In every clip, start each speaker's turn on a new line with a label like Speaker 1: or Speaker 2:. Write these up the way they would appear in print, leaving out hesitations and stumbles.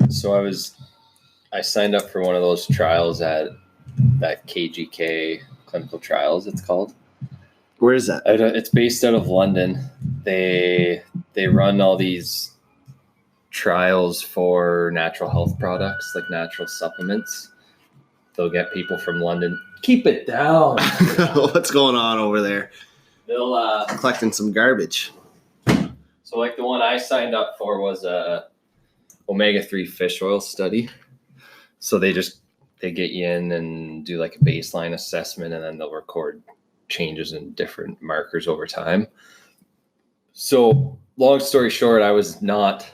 Speaker 1: So I signed up for one of those trials at that KGK clinical trials, it's called.
Speaker 2: Where is that?
Speaker 1: It's based out of London. They run all these trials for natural health products, like natural supplements. They'll get people from London. Keep it down.
Speaker 2: What's going on over there?
Speaker 1: They'll
Speaker 2: collecting some garbage.
Speaker 1: So like the one I signed up for was a omega-3 fish oil study. So they get you in and do like a baseline assessment, and then they'll record changes in different markers over time. So long story short, I was not,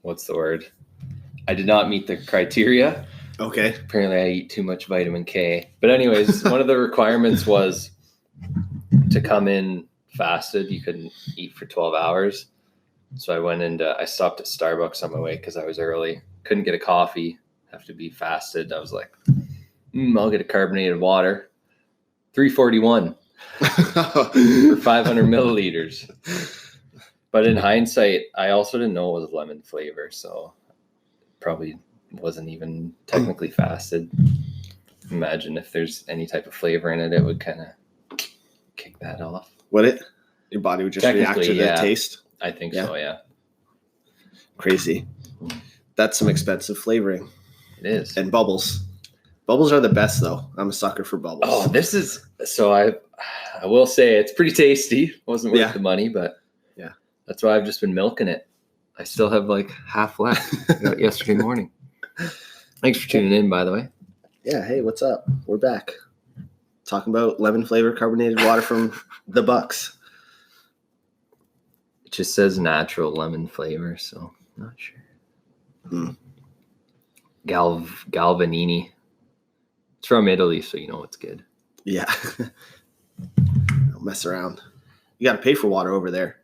Speaker 1: what's the word? I did not meet the criteria.
Speaker 2: Okay.
Speaker 1: Apparently I eat too much vitamin K. But anyways, one of the requirements was to come in fasted. You couldn't eat for 12 hours. So I stopped at Starbucks on my way because I was early. Couldn't get a coffee. Have to be fasted. I was like, I'll get a carbonated water. $3.41 for 500 milliliters. But in hindsight, I also didn't know it was lemon flavor. So probably wasn't even technically fasted. Imagine if there's any type of flavor in it, it would kind of kick that off.
Speaker 2: Would it? Your body would just react to the taste?
Speaker 1: I think so, yeah.
Speaker 2: Crazy. That's some expensive flavoring.
Speaker 1: It is.
Speaker 2: And bubbles. Bubbles are the best, though. I'm a sucker for bubbles.
Speaker 1: Oh, so I will say it's pretty tasty. Wasn't worth the money, but
Speaker 2: yeah,
Speaker 1: that's why I've just been milking it. I still have like half left. I got it yesterday morning. Thanks for tuning in, by the way.
Speaker 2: Yeah, hey, what's up? We're back. Talking about lemon flavored carbonated water from the Bucks.
Speaker 1: It just says natural lemon flavor, so I'm not sure. Galvanini. It's from Italy, so you know it's good.
Speaker 2: Yeah. Don't mess around. You got to pay for water over there.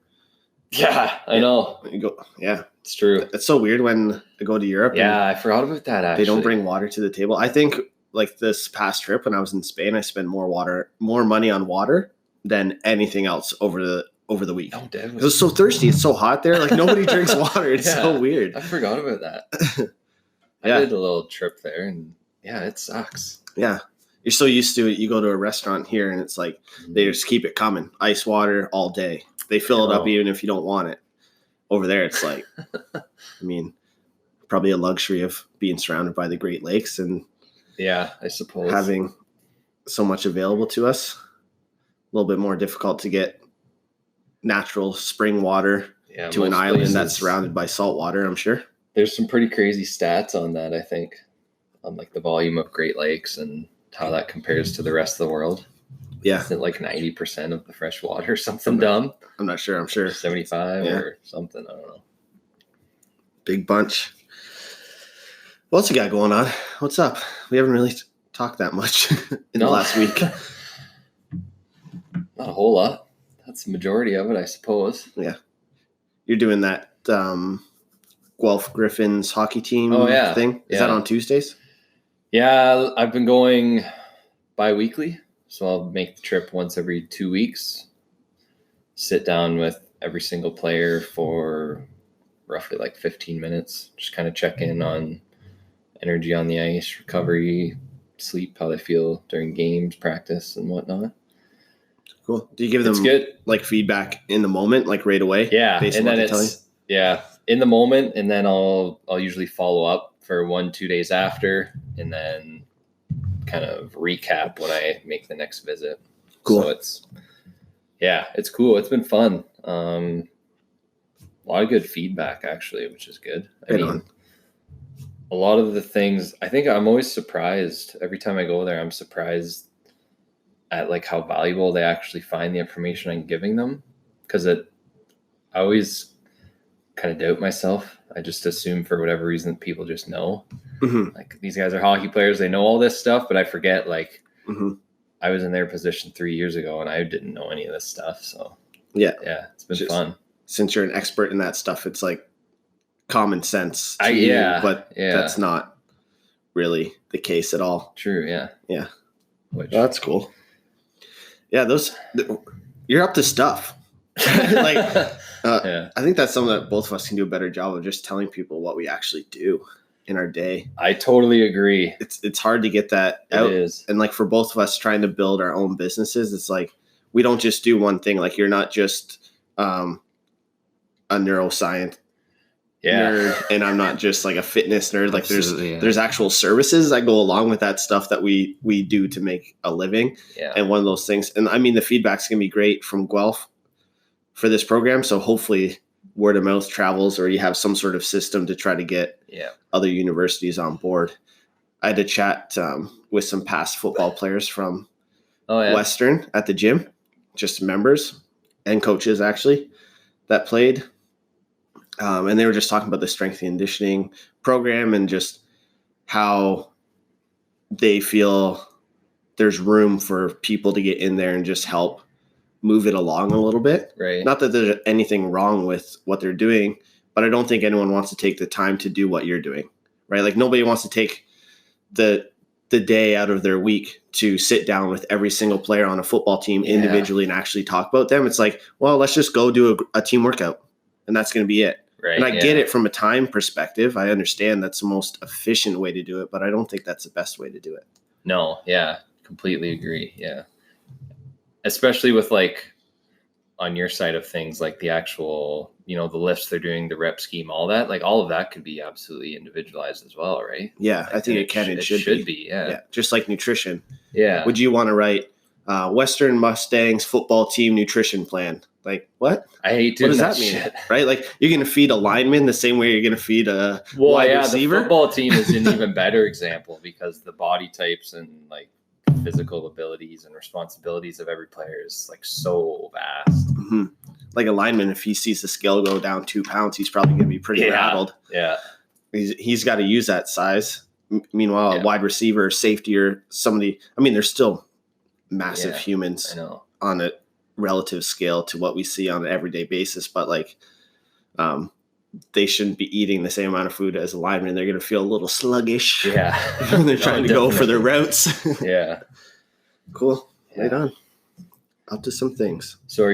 Speaker 1: Yeah, I know.
Speaker 2: You go. Yeah,
Speaker 1: it's true.
Speaker 2: It's so weird when I go to Europe.
Speaker 1: Yeah, I forgot about that. Actually,
Speaker 2: they don't bring water to the table. I think like this past trip when I was in Spain, I spent more money on water than anything else over the week.
Speaker 1: Oh, damn.
Speaker 2: It was so thirsty. It's so hot there. Like nobody drinks water. It's so weird.
Speaker 1: I forgot about that. I did a little trip there, and yeah, it sucks.
Speaker 2: Yeah. You're so used to it. You go to a restaurant here and it's like they just keep it coming. Ice water all day. They fill it up even if you don't want it. Over there, it's like, I mean, probably a luxury of being surrounded by the Great Lakes and
Speaker 1: yeah, I suppose
Speaker 2: having so much available to us. A little bit more difficult to get natural spring water to an island that's surrounded by salt water, I'm sure.
Speaker 1: There's some pretty crazy stats on that, I think, on like the volume of Great Lakes and how that compares to the rest of the world.
Speaker 2: Yeah.
Speaker 1: Isn't it like 90% of the fresh water or something dumb?
Speaker 2: I'm not sure. I'm sure.
Speaker 1: 75 or something. I don't know.
Speaker 2: Big bunch. What else you got going on? What's up? We haven't really talked that much in the last week.
Speaker 1: Not a whole lot. That's the majority of it, I suppose.
Speaker 2: Yeah. You're doing that Guelph Griffins hockey team thing? Is that on Tuesdays? Yeah,
Speaker 1: I've been going bi-weekly. So I'll make the trip once every 2 weeks, sit down with every single player for roughly like 15 minutes, just kind of check in on energy on the ice, recovery, sleep, how they feel during games, practice, and whatnot.
Speaker 2: Cool. Do you give them like feedback in the moment, like right away?
Speaker 1: Yeah, and then in the moment, and then I'll usually follow up for 1-2 days after, and then kind of recap when I make the next visit.
Speaker 2: Cool.
Speaker 1: So it's cool. It's been fun. A lot of good feedback actually, which is good. I mean, a lot of the things, I think I'm always surprised every time I go there. I'm surprised at like how valuable they actually find the information I'm giving them. Cause I always kind of doubt myself. I just assume for whatever reason that people just know. Mm-hmm. Like these guys are hockey players. They know all this stuff, but I forget like I was in their position 3 years ago and I didn't know any of this stuff. So yeah, it's been fun.
Speaker 2: Since you're an expert in that stuff, it's like common sense to you, but that's not really the case at all.
Speaker 1: True. Yeah.
Speaker 2: Yeah. Well, that's cool. Yeah. You're up to stuff. Like,
Speaker 1: Yeah.
Speaker 2: I think that's something that both of us can do a better job of, just telling people what we actually do in our day.
Speaker 1: I totally agree.
Speaker 2: It's hard to get that out.
Speaker 1: It is.
Speaker 2: And like for both of us trying to build our own businesses, it's like we don't just do one thing. Like you're not just a neuroscience nerd, and I'm not just like a fitness nerd. Like there's actual services that go along with that stuff that we do to make a living.
Speaker 1: Yeah.
Speaker 2: And one of those things, and I mean the feedback's gonna be great from Guelph for this program. So hopefully word of mouth travels, or you have some sort of system to try to get other universities on board. I had to chat with some past football players from Western at the gym, just members and coaches actually that played. And they were just talking about the strength and conditioning program and just how they feel there's room for people to get in there and just help move it along a little bit.
Speaker 1: Right.
Speaker 2: Not that there's anything wrong with what they're doing, but I don't think anyone wants to take the time to do what you're doing, right? Like nobody wants to take the day out of their week to sit down with every single player on a football team individually and actually talk about them. It's like, well, let's just go do a team workout and that's going to be it.
Speaker 1: Right.
Speaker 2: And I get it from a time perspective. I understand that's the most efficient way to do it, but I don't think that's the best way to do it.
Speaker 1: No. Yeah. Completely agree. Yeah. Especially with like on your side of things, like the actual, the lifts they're doing, the rep scheme, all that, like all of that could be absolutely individualized as well. Right.
Speaker 2: Yeah. I think it can and should
Speaker 1: be. Yeah.
Speaker 2: Just like nutrition.
Speaker 1: Yeah.
Speaker 2: Would you want to write Western Mustangs football team nutrition plan? Like what?
Speaker 1: I hate doing
Speaker 2: what does that mean?
Speaker 1: Shit.
Speaker 2: Right? Like you're going to feed a lineman the same way you're going to feed a wide receiver?
Speaker 1: The football team is an even better example because the body types and like physical abilities and responsibilities of every player is like so vast.
Speaker 2: Mm-hmm. Like a lineman, if he sees the scale go down 2 pounds, he's probably going to be pretty rattled.
Speaker 1: Yeah.
Speaker 2: He's got to use that size. Meanwhile, a wide receiver, safety, or somebody, I mean, they're still massive humans on a relative scale to what we see on an everyday basis, but like they shouldn't be eating the same amount of food as a lineman. They're going to feel a little sluggish when they're trying to go for their routes.
Speaker 1: Yeah.
Speaker 2: Cool. Right on. Up to some things.
Speaker 1: So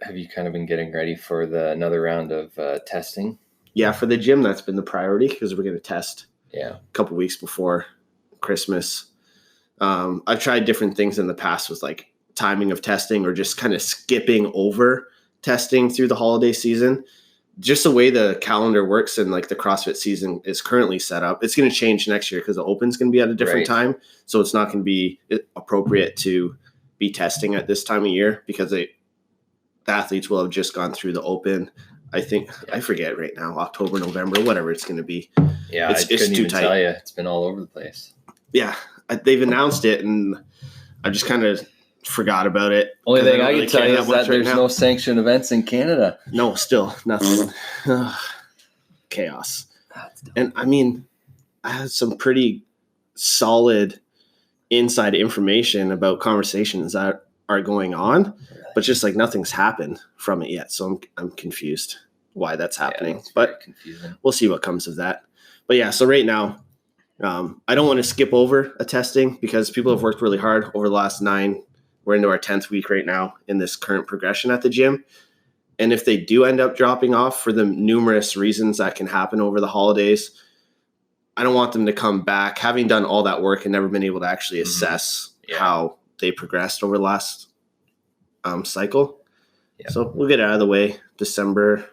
Speaker 1: have you kind of been getting ready for another round of testing?
Speaker 2: Yeah, for the gym, that's been the priority because we're going to test
Speaker 1: a
Speaker 2: couple weeks before Christmas. I've tried different things in the past with like timing of testing or just kind of skipping over testing through the holiday season. Just the way the calendar works and like the CrossFit season is currently set up, it's going to change next year because the Open's going to be at a different time. So it's not going to be appropriate to be testing at this time of year because the athletes will have just gone through the Open. I think I forget right now, October, November, whatever it's going to be.
Speaker 1: Yeah, it's too even tight. Tell you, it's been all over the place.
Speaker 2: Yeah, they've announced it, and I just kind of forgot about it.
Speaker 1: Only thing I can tell you is that there's no sanctioned events in Canada.
Speaker 2: No, still nothing. Chaos. And I mean, I had some pretty solid inside information about conversations that are going on, but just like nothing's happened from it yet. So I'm confused why that's happening, but we'll see what comes of that. But yeah, so right now, I don't want to skip over a testing because people have worked really hard over the last 9. We're into our 10th week right now in this current progression at the gym. And if they do end up dropping off for the numerous reasons that can happen over the holidays, I don't want them to come back having done all that work and never been able to actually assess how they progressed over the last cycle. Yeah. So we'll get it out of the way December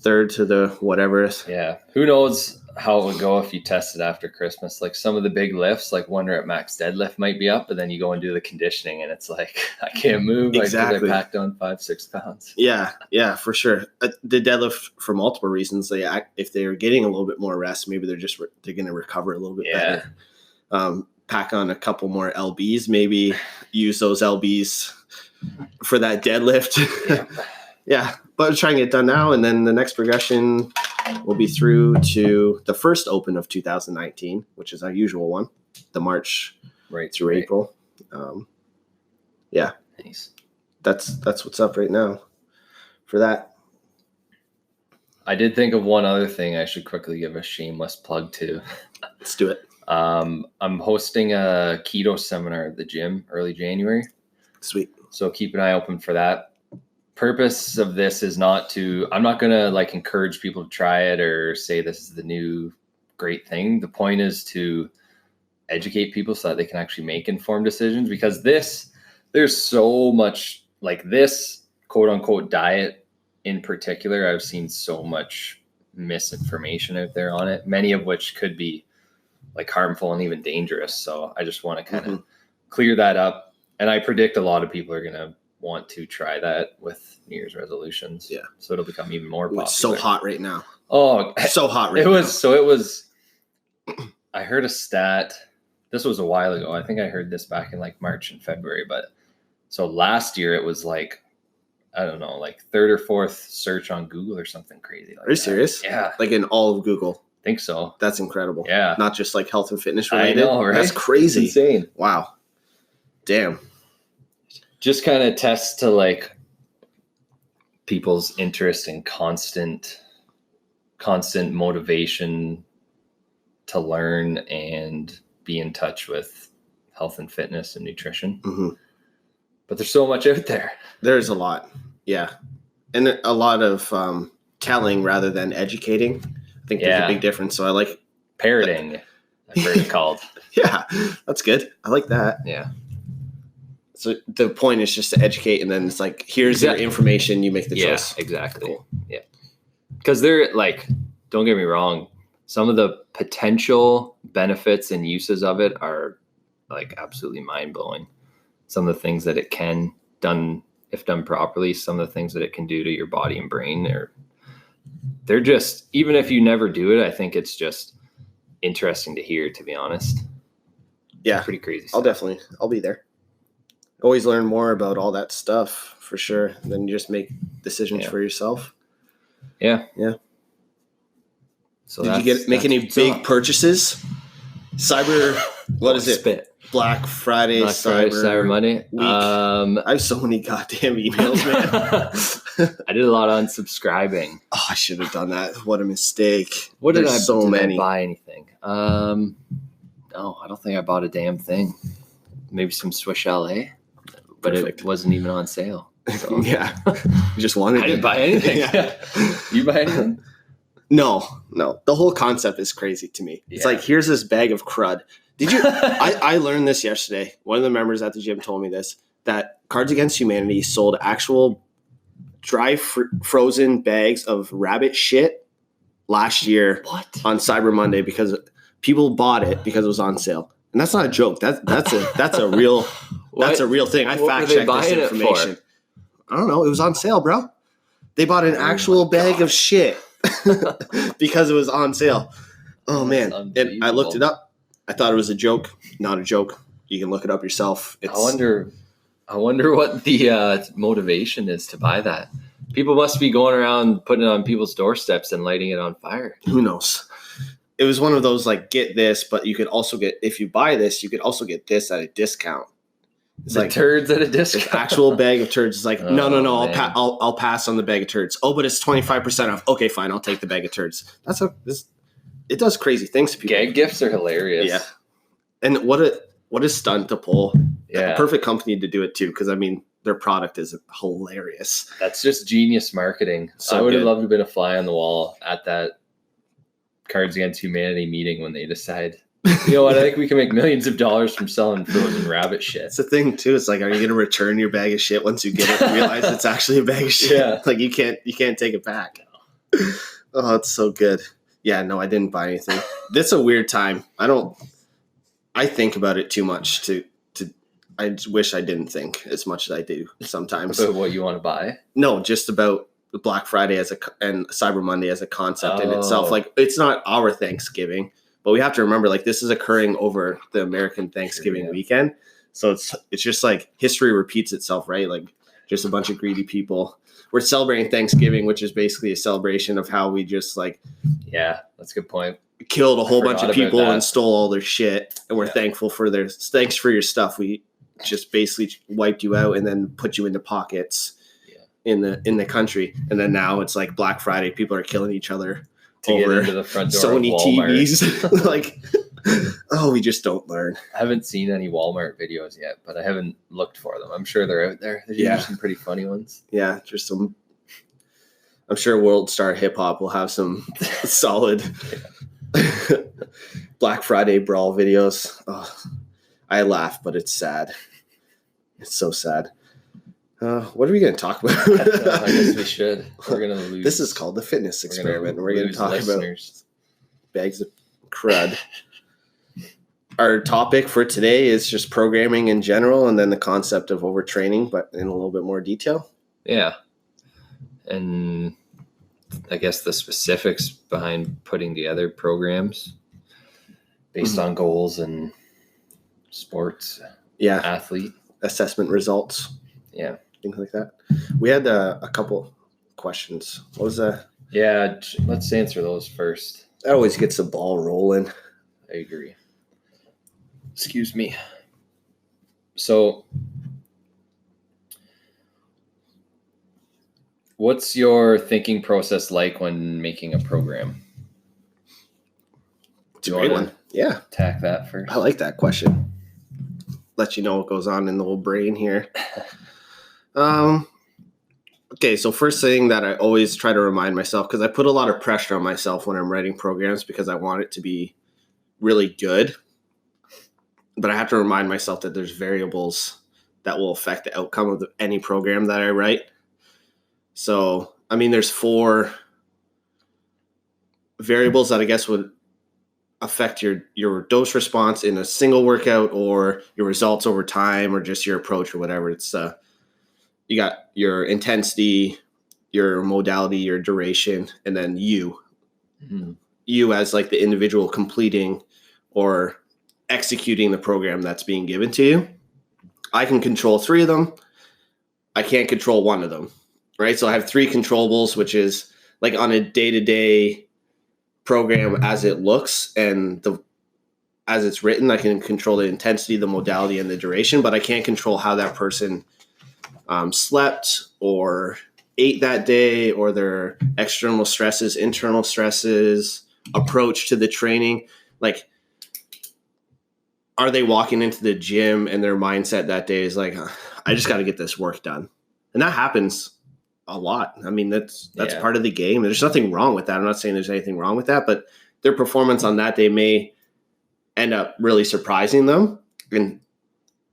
Speaker 2: 3rd to the whatever.
Speaker 1: Yeah. Who knows how it would go if you tested after Christmas? Like some of the big lifts, like Wonder at Max Deadlift might be up, but then you go and do the conditioning and it's like, I can't move.
Speaker 2: Exactly.
Speaker 1: I packed on 5-6 pounds.
Speaker 2: Yeah, for sure. The deadlift for multiple reasons. If they're getting a little bit more rest, maybe they're going to recover a little bit better. Pack on a couple more LBs, maybe use those LBs for that deadlift. Yeah, but try and get it done now. And then the next progression will be through to the first Open of 2019, which is our usual one, the March through April. Yeah,
Speaker 1: nice.
Speaker 2: That's what's up right now for that.
Speaker 1: I did think of one other thing I should quickly give a shameless plug to.
Speaker 2: Let's do it.
Speaker 1: I'm hosting a keto seminar at the gym early January.
Speaker 2: Sweet.
Speaker 1: So keep an eye open for that. purpose of this is I'm not going to like encourage people to try it or say this is the new great thing. The point is to educate people so that they can actually make informed decisions, because there's so much like this quote unquote diet in particular. I've seen so much misinformation out there on it, many of which could be like harmful and even dangerous. So I just want to kind of clear that up. And I predict a lot of people are going to want to try that with New Year's resolutions.
Speaker 2: Yeah.
Speaker 1: So it'll become even more popular.
Speaker 2: It's so hot right now.
Speaker 1: Oh,
Speaker 2: so hot right
Speaker 1: now. I heard a stat. This was a while ago. I think I heard this back in like March and February, but so last year it was like, I don't know, like third or fourth search on Google or something crazy. Like
Speaker 2: Are you serious?
Speaker 1: Yeah.
Speaker 2: Like in all of Google.
Speaker 1: I think so.
Speaker 2: That's incredible.
Speaker 1: Yeah.
Speaker 2: Not just like health and fitness related.
Speaker 1: I know, right?
Speaker 2: That's crazy.
Speaker 1: It's insane.
Speaker 2: Wow. Damn.
Speaker 1: Just kind of tests to like people's interest in constant motivation to learn and be in touch with health and fitness and nutrition.
Speaker 2: Mm-hmm.
Speaker 1: But there's so much out there.
Speaker 2: There's a lot. Yeah. And a lot of telling rather than educating. I think there's a big difference. So I like
Speaker 1: parroting. I've heard it called.
Speaker 2: Yeah, that's good. I like that.
Speaker 1: Yeah.
Speaker 2: So the point is just to educate, and then it's like, here's your information, you make the choice.
Speaker 1: Yeah, exactly.
Speaker 2: Cool.
Speaker 1: Yeah. Because they're like, don't get me wrong, some of the potential benefits and uses of it are like absolutely mind-blowing. Some of the things that it can if done properly, some of the things that it can do to your body and brain, they're just, even if you never do it, I think it's just interesting to hear, to be honest.
Speaker 2: Yeah.
Speaker 1: Pretty crazy stuff.
Speaker 2: I'll be there. Always learn more about all that stuff for sure. Then you just make decisions for yourself.
Speaker 1: Yeah.
Speaker 2: Yeah.
Speaker 1: So
Speaker 2: did you make any big purchases? What is it?
Speaker 1: Spit.
Speaker 2: Black Friday,
Speaker 1: Cyber Monday.
Speaker 2: Week. I have so many goddamn emails, man.
Speaker 1: I did a lot on subscribing.
Speaker 2: Oh, I should have done that. What a mistake.
Speaker 1: Did I buy anything? No, I don't think I bought a damn thing. Maybe some Swiss Chalet, but It wasn't even on sale. So.
Speaker 2: Yeah. You just wanted
Speaker 1: I didn't buy anything. Yeah. You buy anything?
Speaker 2: No. The whole concept is crazy to me. It's like, here's this bag of crud. Did you? I learned this yesterday. One of the members at the gym told me this, that Cards Against Humanity sold actual dry frozen bags of rabbit shit last year on Cyber Monday because people bought it because it was on sale. And that's not a joke. That's a real thing. I fact checked this information. I don't know. It was on sale, bro. They bought an actual bag of shit because it was on sale. Oh man! And I looked it up. I thought it was a joke. Not a joke. You can look it up yourself.
Speaker 1: I wonder what the motivation is to buy that. People must be going around putting it on people's doorsteps and lighting it on fire.
Speaker 2: Who knows? It was one of those like, get this, but you could also get, if you buy this, you could also get this at a discount. It's
Speaker 1: the
Speaker 2: like
Speaker 1: turds at a discount.
Speaker 2: Actual bag of turds is like, no. I'll pass on the bag of turds. Oh, but it's 25% off. Okay, fine. I'll take the bag of turds. It does crazy things to people.
Speaker 1: Gag gifts are hilarious.
Speaker 2: Yeah. And what a stunt to pull.
Speaker 1: Yeah.
Speaker 2: Perfect company to do it too, because I mean their product is hilarious.
Speaker 1: That's just genius marketing.
Speaker 2: So
Speaker 1: I would have
Speaker 2: good.
Speaker 1: loved to have been a fly on the wall at that Cards Against Humanity meeting when they decide, you know what, I think we can make millions of dollars from selling frozen rabbit shit.
Speaker 2: It's the thing too. It's like, are you going to return your bag of shit once you get it and realize it's actually a bag of shit?
Speaker 1: Yeah.
Speaker 2: Like you can't take it back. Oh, it's so good. Yeah, no, I didn't buy anything. That's a weird time. I think about it too much I just wish I didn't think as much as I do sometimes.
Speaker 1: About what you want to buy?
Speaker 2: No, just about Black Friday and Cyber Monday as a concept in itself. Like, it's not our Thanksgiving, but we have to remember, like, this is occurring over the American Thanksgiving weekend. So it's just like history repeats itself, right? Like, just a bunch of greedy people. We're celebrating Thanksgiving, which is basically a celebration of how we just like,
Speaker 1: yeah, that's a good point.
Speaker 2: Killed a whole bunch of people and stole all their shit, and we're thankful for thanks for your stuff. We just basically wiped you out and then put you into pockets in the country. And then now it's like Black Friday, people are killing each other
Speaker 1: to
Speaker 2: over
Speaker 1: get into the front door
Speaker 2: Sony
Speaker 1: of Walmart.
Speaker 2: TVs. Like, Oh, we just don't learn.
Speaker 1: I haven't seen any Walmart videos yet, but I haven't looked for them. I'm sure they're out there. There's usually some pretty funny ones.
Speaker 2: Yeah, just some. I'm sure World Star Hip Hop will have some solid Black Friday brawl videos. Oh, I laugh, but it's sad. It's so sad. What are we going to talk about?
Speaker 1: I guess we should. We're going to lose.
Speaker 2: This is called the fitness experiment. We're going to talk
Speaker 1: listeners.
Speaker 2: about bags of crud. Our topic for today is just programming in general, and then the concept of overtraining, but in a little bit more detail.
Speaker 1: Yeah. And I guess the specifics behind putting together programs based on goals and sports.
Speaker 2: Yeah.
Speaker 1: Athlete.
Speaker 2: Assessment results.
Speaker 1: Yeah.
Speaker 2: Things like that. We had a couple questions. What was that?
Speaker 1: Yeah, let's answer those first.
Speaker 2: That always gets the ball rolling.
Speaker 1: I agree. Excuse me. So, what's your thinking process like when making a program?
Speaker 2: It's a great one. Yeah.
Speaker 1: Attack that first.
Speaker 2: I like that question. Let you know what goes on in the old brain here. Okay, so first thing that I always try to remind myself, because I put a lot of pressure on myself when I'm writing programs because I want it to be really good. But I have to remind myself that there's variables that will affect the outcome of any program that I write. So, I mean, there's 4 variables that I guess would affect your dose response in a single workout, or your results over time, or just your approach, or whatever. It's you got your intensity, your modality, your duration, and then you as like the individual completing or executing the program that's being given to you. I can control 3 of them. I can't control 1 of them, right? So I have 3 controllables, which is like on a day-to-day program as it looks and as it's written. I can control the intensity, the modality, and the duration, but I can't control how that person slept or ate that day, or their external stresses, internal stresses, approach to the training. Like, are they walking into the gym and their mindset that day is like, I just got to get this work done? And that happens a lot. I mean, that's part of the game. There's nothing wrong with that. I'm not saying there's anything wrong with that, but their performance on that day may end up really surprising them. And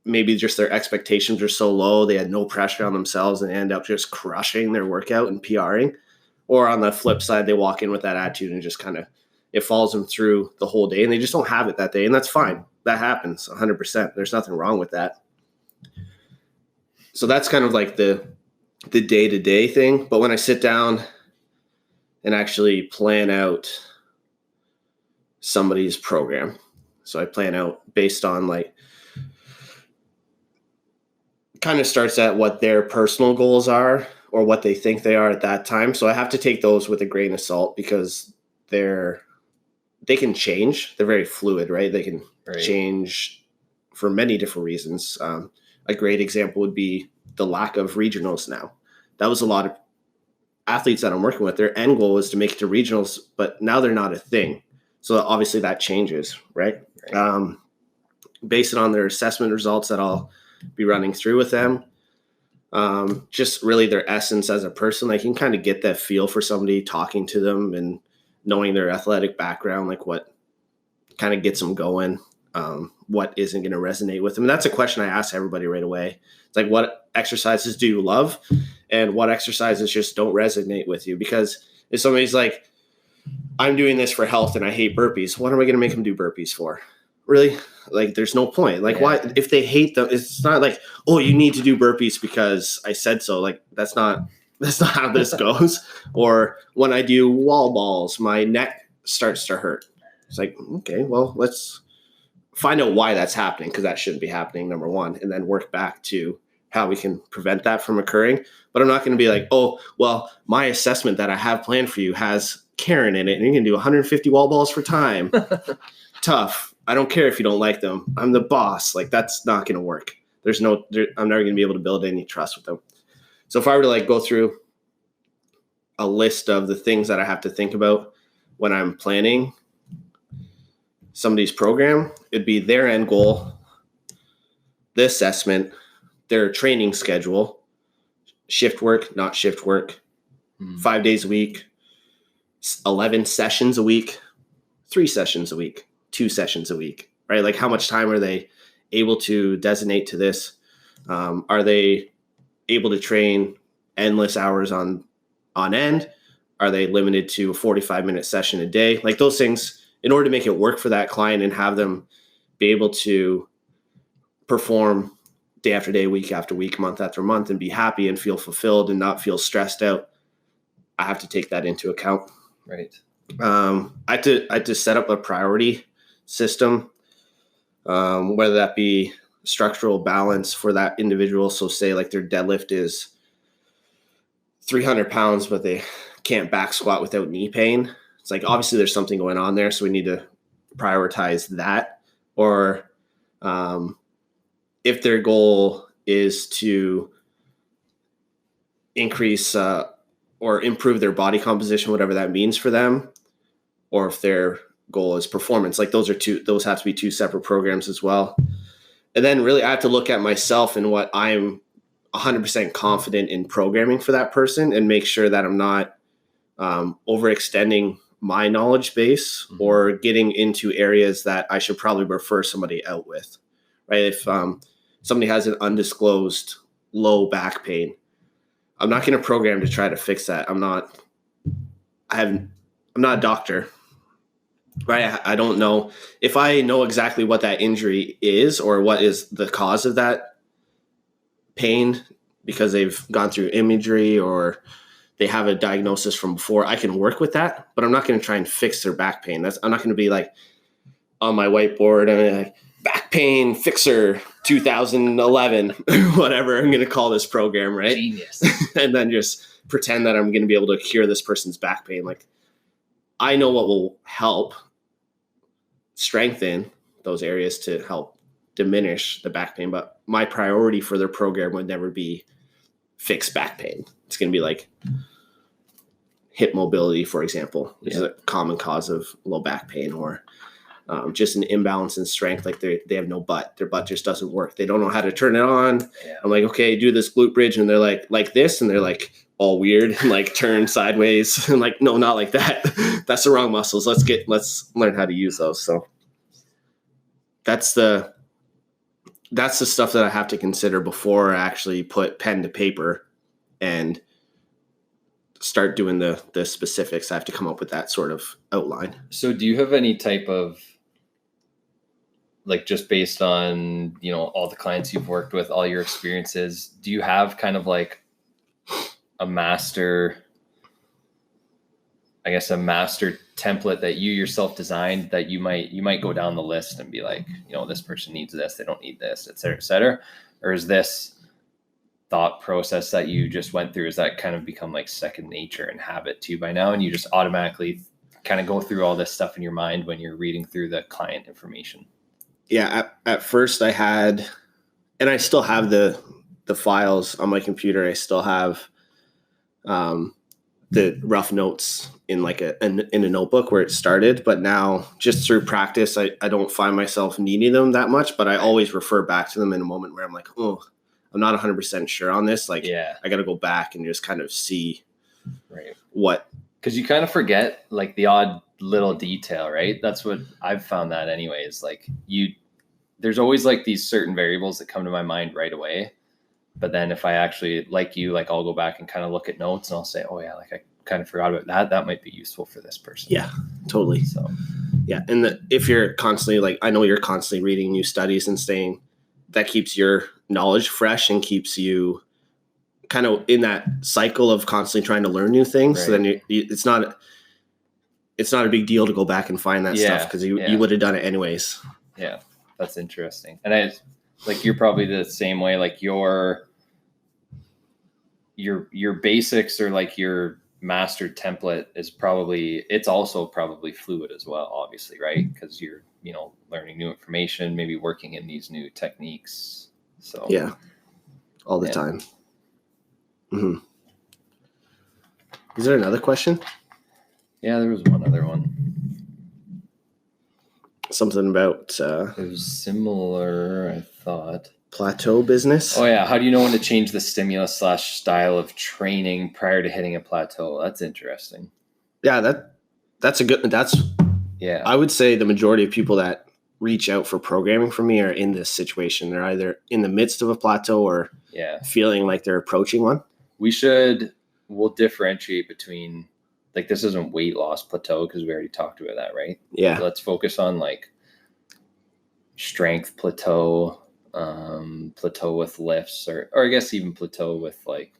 Speaker 2: maybe just their expectations are so low, they had no pressure on themselves and end up just crushing their workout and PRing. Or on the flip side, they walk in with that attitude and just kind of, it follows them through the whole day and they just don't have it that day. And that's fine. That happens 100%. There's nothing wrong with that. So that's kind of like the day-to-day thing. But when I sit down and actually plan out somebody's program, so I plan out based on like, kind of starts at what their personal goals are or what they think they are at that time. So I have to take those with a grain of salt because they can change. They're very fluid, right? They can change for many different reasons. A great example would be the lack of regionals now. That was a lot of athletes that I'm working with. Their end goal was to make it to regionals, but now they're not a thing. So obviously that changes, right? Based on their assessment results that I'll be running through with them. Just really their essence as a person. I can kind of get that feel for somebody, talking to them and knowing their athletic background, like what kind of gets them going, what isn't going to resonate with them. And that's a question I ask everybody right away. It's like, what exercises do you love? And what exercises just don't resonate with you? Because if somebody's like, I'm doing this for health and I hate burpees, what am I going to make them do burpees for? Really? Like, there's no point. Like, why, if they hate them, it's not like, oh, you need to do burpees because I said so. Like, that's not how this goes. Or when I do wall balls, my neck starts to hurt. It's like, okay, well, let's find out why that's happening, because that shouldn't be happening, number one, and then work back to how we can prevent that from occurring. But I'm not going to be like, oh, well, my assessment that I have planned for you has Karen in it, and you're going to do 150 wall balls for time. Tough. I don't care if you don't like them. I'm the boss. Like, that's not going to work. I'm never going to be able to build any trust with them. So if I were to like go through a list of the things that I have to think about when I'm planning somebody's program, it'd be their end goal, the assessment, their training schedule, shift work, not shift work, 5 days a week, 11 sessions a week, 3 sessions a week, 2 sessions a week, right? Like how much time are they able to designate to this? Are they able to train endless hours on end? Are they limited to a 45-minute session a day? Like those things, in order to make it work for that client and have them be able to perform day after day, week after week, month after month, and be happy and feel fulfilled and not feel stressed out, I have to take that into account.
Speaker 1: Right.
Speaker 2: I had to set up a priority system, whether that be structural balance for that individual. So say like their deadlift is 300 pounds, but they can't back squat without knee pain. It's like, obviously there's something going on there. So we need to prioritize that. Or if their goal is to increase or improve their body composition, whatever that means for them, or if their goal is performance, like those have to be 2 separate programs as well. And then really I have to look at myself and what I'm 100% confident in programming for that person, and make sure that I'm not overextending my knowledge base or getting into areas that I should probably refer somebody out with, right? If somebody has an undisclosed low back pain, I'm not going to program to try to fix that. I'm not a doctor, right? I don't know. If I know exactly what that injury is or what is the cause of that pain because they've gone through imagery or they have a diagnosis from before, I can work with that, but I'm not going to try and fix their back pain. I'm not going to be like on my whiteboard and like back pain fixer 2011, whatever I'm going to call this program, right?
Speaker 1: Genius.
Speaker 2: And then just pretend that I'm going to be able to cure this person's back pain. Like I know what will help strengthen those areas to help diminish the back pain, but my priority for their program would never be fix back pain. It's going to be like hip mobility, for example, which is a common cause of low back pain, or just an imbalance in strength. Like they have no butt. Their butt just doesn't work. They don't know how to turn it on. Yeah. I'm like, okay, do this glute bridge. And they're like this. And they're like all weird and like turn sideways. And like, no, not like that. That's the wrong muscles. Let's learn how to use those. So that's the stuff that I have to consider before I actually put pen to paper and start doing the specifics. I have to come up with that sort of outline.
Speaker 1: So do you have any type of, like, just based on, all the clients you've worked with, all your experiences, do you have kind of like a master template that you yourself designed that you might go down the list and be like, this person needs this, they don't need this, et cetera, et cetera? Or is this thought process that you just went through, is that kind of become like second nature and habit to you by now, and you just automatically kind of go through all this stuff in your mind when you're reading through the client information?
Speaker 2: Yeah, at first I had, and I still have the files on my computer. I still have the rough notes in like in a notebook where it started, but now just through practice, I don't find myself needing them that much, but I always refer back to them in a moment where I'm like, oh, I'm not 100% sure on this. Like, I got to go back and just kind of see what.
Speaker 1: Because you kind of forget like the odd little detail, right? That's what I've found that anyways. Like there's always like these certain variables that come to my mind right away. But then if I actually, I'll go back and kind of look at notes and I'll say, oh yeah, like I kind of forgot about that. That might be useful for this person.
Speaker 2: Yeah, totally. So, yeah. And if you're constantly I know you're constantly reading new studies and staying, that keeps your knowledge fresh and keeps you kind of in that cycle of constantly trying to learn new things. Right. So then it's not a big deal to go back and find that stuff because you would have done it anyways.
Speaker 1: Yeah, that's interesting. And you're probably the same way. Like your basics or like your master template is it's also probably fluid as well, obviously, right? Because you're learning new information, maybe working in these new techniques. So
Speaker 2: yeah, all the time. Mm-hmm. Is there another question?
Speaker 1: Yeah, there was one other one.
Speaker 2: something about
Speaker 1: It was similar, I thought.
Speaker 2: plateau business.
Speaker 1: Oh yeah, how do you know when to change the stimulus / style of training prior to hitting a plateau? That's interesting.
Speaker 2: Yeah, that's
Speaker 1: Yeah.
Speaker 2: I would say the majority of people that reach out for programming from me are in this situation. They're either in the midst of a plateau or feeling like they're approaching one.
Speaker 1: We'll differentiate between, like, this isn't weight loss plateau because we already talked about that, right?
Speaker 2: Yeah.
Speaker 1: Let's focus on like strength plateau, plateau with lifts, or I guess even plateau with, like,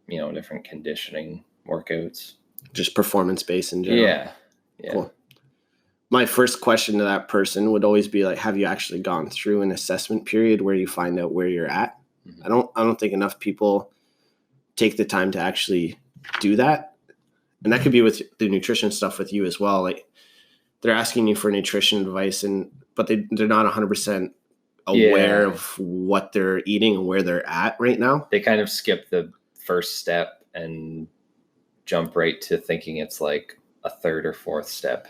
Speaker 1: you know, different conditioning workouts.
Speaker 2: Just performance based in general.
Speaker 1: Yeah.
Speaker 2: Cool. My first question to that person would always be like, have you actually gone through an assessment period where you find out where you're at? Mm-hmm. I don't think enough people take the time to actually do that. And that could be with the nutrition stuff with you as well. Like, they're asking you for nutrition advice, but they're not 100% aware of what they're eating and where they're at right now.
Speaker 1: They kind of skip the first step and jump right to thinking it's like a third or fourth step.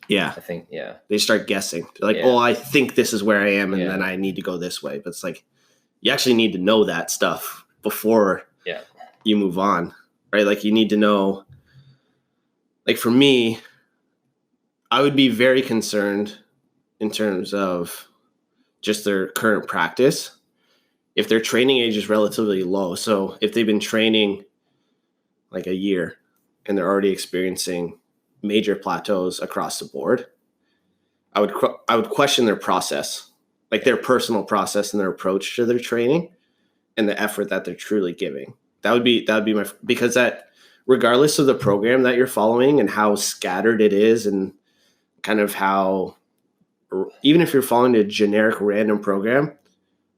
Speaker 2: Yeah.
Speaker 1: I think,
Speaker 2: They start guessing. They're like, oh, I think this is where I am, and then I need to go this way. But it's like, you actually need to know that stuff before you move on, right? Like, you need to know, like, for me, I would be very concerned in terms of just their current practice. If their training age is relatively low, so if they've been training like a year and they're already experiencing major plateaus across the board, I would question their process, like their personal process and their approach to their training and the effort that they're truly giving. That would be because that, regardless of the program that you're following and how scattered it is, and kind of how, even if you're following a generic random program,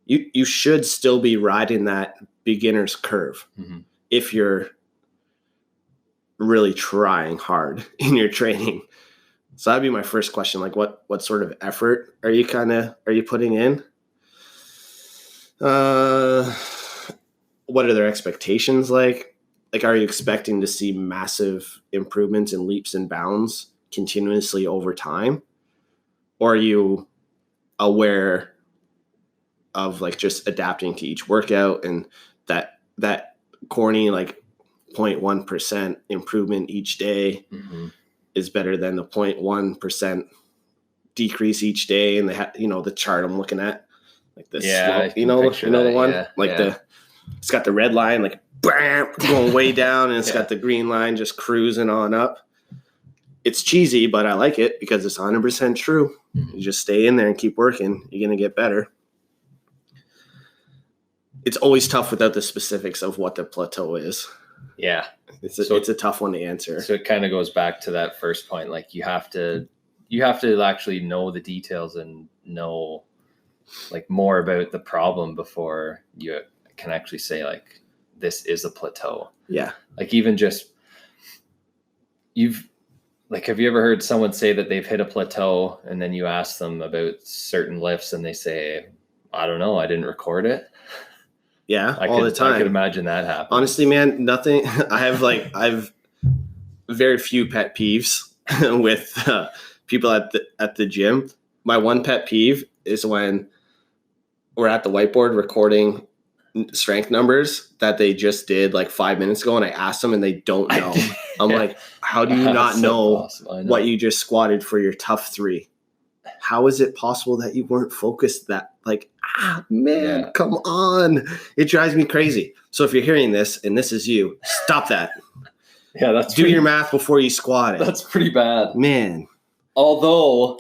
Speaker 2: you should still be riding that beginner's curve. Mm-hmm. If you're really trying hard in your training. So that'd be my first question. Like, what sort of effort are you putting in? What are their expectations like? Like, are you expecting to see massive improvements and leaps and bounds continuously over time? Or are you aware of, like, just adapting to each workout, and that corny, like, 0.1% improvement each day is better than the 0.1% decrease each day? And they have, the chart I'm looking at, like the slope, the one, it's got the red line, like, bam, going way down, and it's got the green line just cruising on up. It's cheesy, but I like it because it's 100% true. Mm-hmm. You just stay in there and keep working. You're going to get better. It's always tough without the specifics of what the plateau is.
Speaker 1: Yeah.
Speaker 2: It's a tough one to answer.
Speaker 1: So it kind of goes back to that first point. Like, you have to actually know the details and know, like, more about the problem before you can actually say, like, this is a plateau. Yeah. Like, even just, have you ever heard someone say that they've hit a plateau, and then you ask them about certain lifts and they say, I don't know, I didn't record it?
Speaker 2: Yeah, all the time.
Speaker 1: I could imagine that happening.
Speaker 2: Honestly, man, nothing. I've very few pet peeves with people at the gym. My one pet peeve is when we're at the whiteboard recording strength numbers that they just did like 5 minutes ago, and I asked them and they don't know. I'm like, how do you not know what you just squatted for your tough 3? How is it possible that you weren't focused that, like, man, come on. It drives me crazy. So if you're hearing this and this is you, stop that.
Speaker 1: Yeah,
Speaker 2: do your math before you squat it.
Speaker 1: That's pretty bad.
Speaker 2: Man.
Speaker 1: Although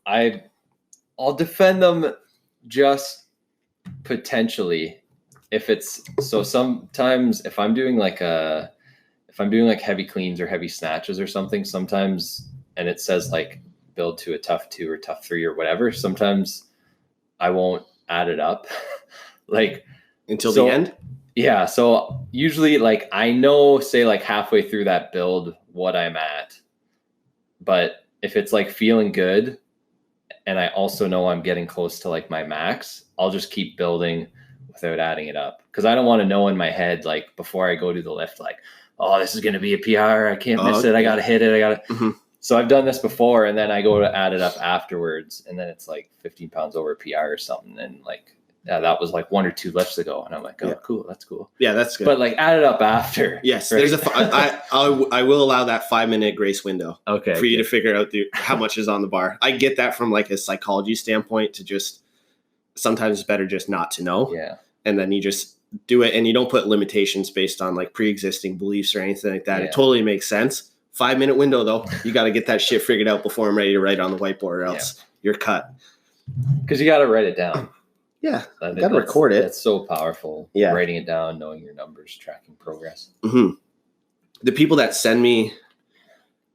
Speaker 1: I'll defend them just potentially. So sometimes if I'm doing like heavy cleans or heavy snatches or something, sometimes, and it says like build to a tough 2 or tough 3 or whatever, sometimes I won't add it up like
Speaker 2: until the end.
Speaker 1: Yeah. So usually, like, I know, say, like, halfway through that build what I'm at, but if it's like feeling good and I also know I'm getting close to like my max, I'll just keep building without adding it up. Cause I don't want to know in my head, like, before I go do the lift, like, oh, this is going to be a PR. I can't miss it. I got to hit it. So I've done this before, and then I go to add it up afterwards, and then it's like 15 pounds over PR or something. And like, yeah, that was like 1 or 2 lifts ago. And I'm like, oh, cool. That's cool.
Speaker 2: Yeah, that's good.
Speaker 1: But like add it up after.
Speaker 2: Yes.
Speaker 1: Right?
Speaker 2: I will allow that 5-minute grace window for you to figure out how much is on the bar. I get that from like a psychology standpoint, to just sometimes it's better just not to know.
Speaker 1: Yeah.
Speaker 2: And then you just do it, and you don't put limitations based on like pre-existing beliefs or anything like that.
Speaker 1: Yeah.
Speaker 2: It totally makes sense. 5-minute window though. You got to get that shit figured out before I'm ready to write on the whiteboard, or else you're cut.
Speaker 1: Because you got to write it down.
Speaker 2: Yeah. You got to record it.
Speaker 1: It's so powerful.
Speaker 2: Yeah.
Speaker 1: Writing it down, knowing your numbers, tracking progress.
Speaker 2: Mm-hmm. The people that send me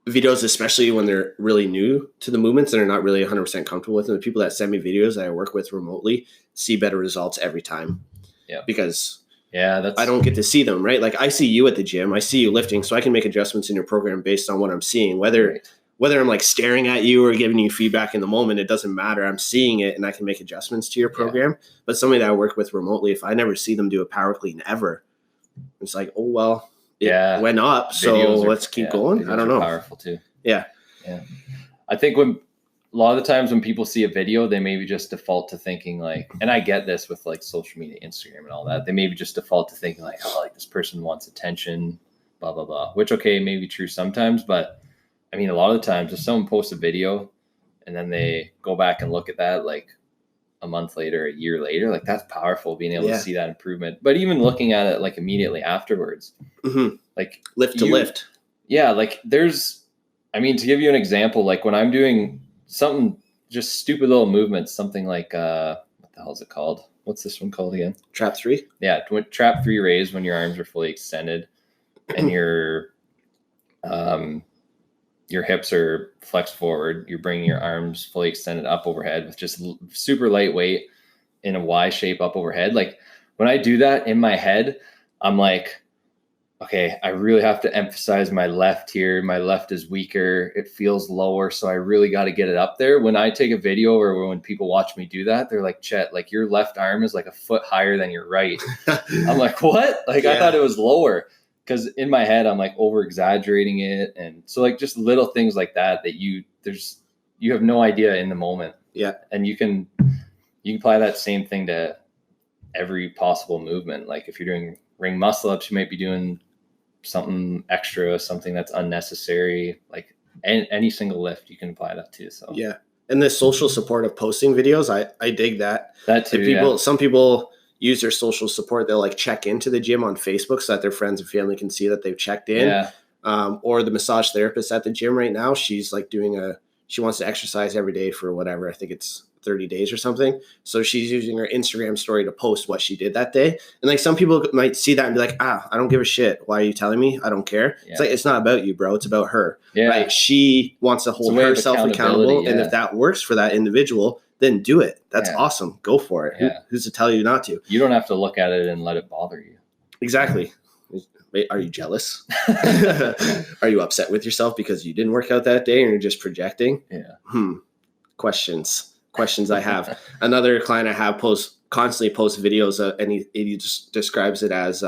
Speaker 2: videos, especially when they're really new to the movements and are not really 100% comfortable with them, the people that send me videos that I work with remotely see better results every time.
Speaker 1: Yeah.
Speaker 2: Because
Speaker 1: that's
Speaker 2: I don't get to see them, right? Like I see you at the gym, I see you lifting, so I can make adjustments in your program based on what I'm seeing. Whether I'm like staring at you or giving you feedback in the moment, it doesn't matter. I'm seeing it and I can make adjustments to your program. Yeah. But somebody that I work with remotely, if I never see them do a power clean ever, it's like, oh, well, it went up, so let's keep going. I don't know.
Speaker 1: Powerful too.
Speaker 2: Yeah.
Speaker 1: Yeah. I think a lot of the times when people see a video, they maybe just default to thinking like, and I get this with like social media, Instagram and all that, they maybe just default to thinking like, oh, like this person wants attention, blah, blah, blah, which, okay, may be true sometimes. But I mean, a lot of the times if someone posts a video and then they go back and look at that like a month later, a year later, like that's powerful, being able to see that improvement. But even looking at it like immediately afterwards, like
Speaker 2: lift to lift.
Speaker 1: Yeah. Like to give you an example, like when I'm doing something, just stupid little movements, something like, what the hell is it called? What's this one called again?
Speaker 2: Trap 3?
Speaker 1: Yeah. Trap 3 raise, when your arms are fully extended and your hips are flexed forward. You're bringing your arms fully extended up overhead with just super lightweight in a Y shape up overhead. Like when I do that in my head, I'm like, okay, I really have to emphasize my left here. My left is weaker. It feels lower. So I really got to get it up there. When I take a video or when people watch me do that, they're like, Chet, like your left arm is like a foot higher than your right. I'm like, what? Like, I thought it was lower. Because in my head, I'm like over exaggerating it. And so like just little things like that you have no idea in the moment.
Speaker 2: Yeah.
Speaker 1: And you can apply that same thing to every possible movement. Like if you're doing ring muscle ups, you might be doing something extra, something that's unnecessary. Like any single lift, you can apply that to. So
Speaker 2: yeah. And the social support of posting videos, I dig that.
Speaker 1: That too.
Speaker 2: Some people use their social support. They'll like check into the gym on Facebook so that their friends and family can see that they've checked in.
Speaker 1: Yeah.
Speaker 2: Or the massage therapist at the gym right now, she's like she wants to exercise every day for whatever, I think it's 30 days or something. So she's using her Instagram story to post what she did that day. And like some people might see that and be like, I don't give a shit. Why are you telling me? I don't care. Yeah. It's like, it's not about you, bro. It's about her. Yeah. Right? She wants to hold herself accountable. Yeah. And if that works for that individual, then do it. That's awesome. Go for it. Yeah. Who's to tell you not to?
Speaker 1: You don't have to look at it and let it bother you.
Speaker 2: Exactly. Wait, are you jealous? Are you upset with yourself because you didn't work out that day and you're just projecting?
Speaker 1: Yeah.
Speaker 2: Questions I have. Another client I have constantly posts videos and he just describes it as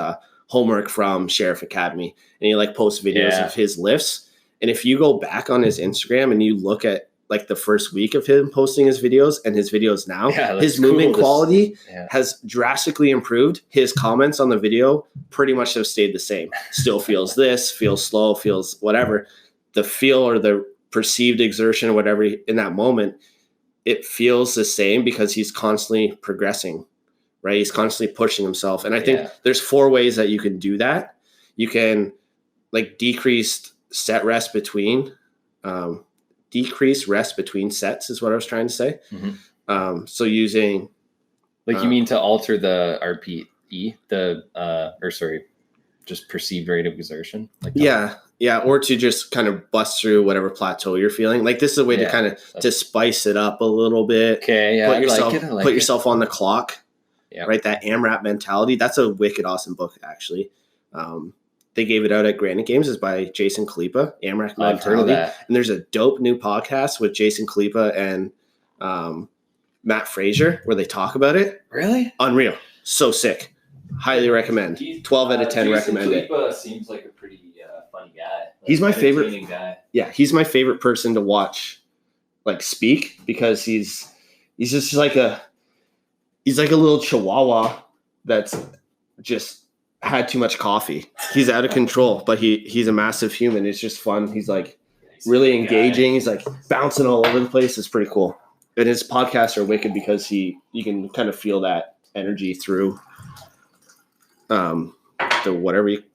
Speaker 2: homework from Sheriff Academy. And he like posts videos of his lifts. And if you go back on his Instagram and you look at like the first week of him posting his videos and his videos now, his movement quality has drastically improved. His comments on the video pretty much have stayed the same. Still feels this, feels slow, feels whatever. The feel or the perceived exertion or whatever in that moment, it feels the same because he's constantly progressing, right? He's constantly pushing himself. And I think there's 4 ways that you can do that. You can like decrease rest between sets is what I was trying to say. Mm-hmm. So using
Speaker 1: like you mean to alter the RPE, just perceived rate of exertion. Like
Speaker 2: or to just kind of bust through whatever plateau you're feeling. Like this is a way to kind of to spice it up a little bit.
Speaker 1: Okay, yeah,
Speaker 2: put yourself on the clock. Yeah, right. That AMRAP mentality. That's a wicked awesome book, actually. They gave it out at Granite Games. It's by Jason Kalipa, AMRAP mentality.
Speaker 1: I've heard of that.
Speaker 2: And there's a dope new podcast with Jason Kalipa and Matt Frazier where they talk about it.
Speaker 1: Really?
Speaker 2: Unreal. So sick. Highly recommend. 12 out of 10 recommend it.
Speaker 1: Kalipa seems like a pretty funny guy.
Speaker 2: He's my favorite
Speaker 1: guy.
Speaker 2: he's my favorite person to watch, like, speak, because he's just like he's like a little chihuahua that's just had too much coffee. He's out of control, but he's a massive human. It's just fun. He's like really engaging. He's like bouncing all over the place. It's pretty cool. And his podcasts are wicked because you can kind of feel that energy through the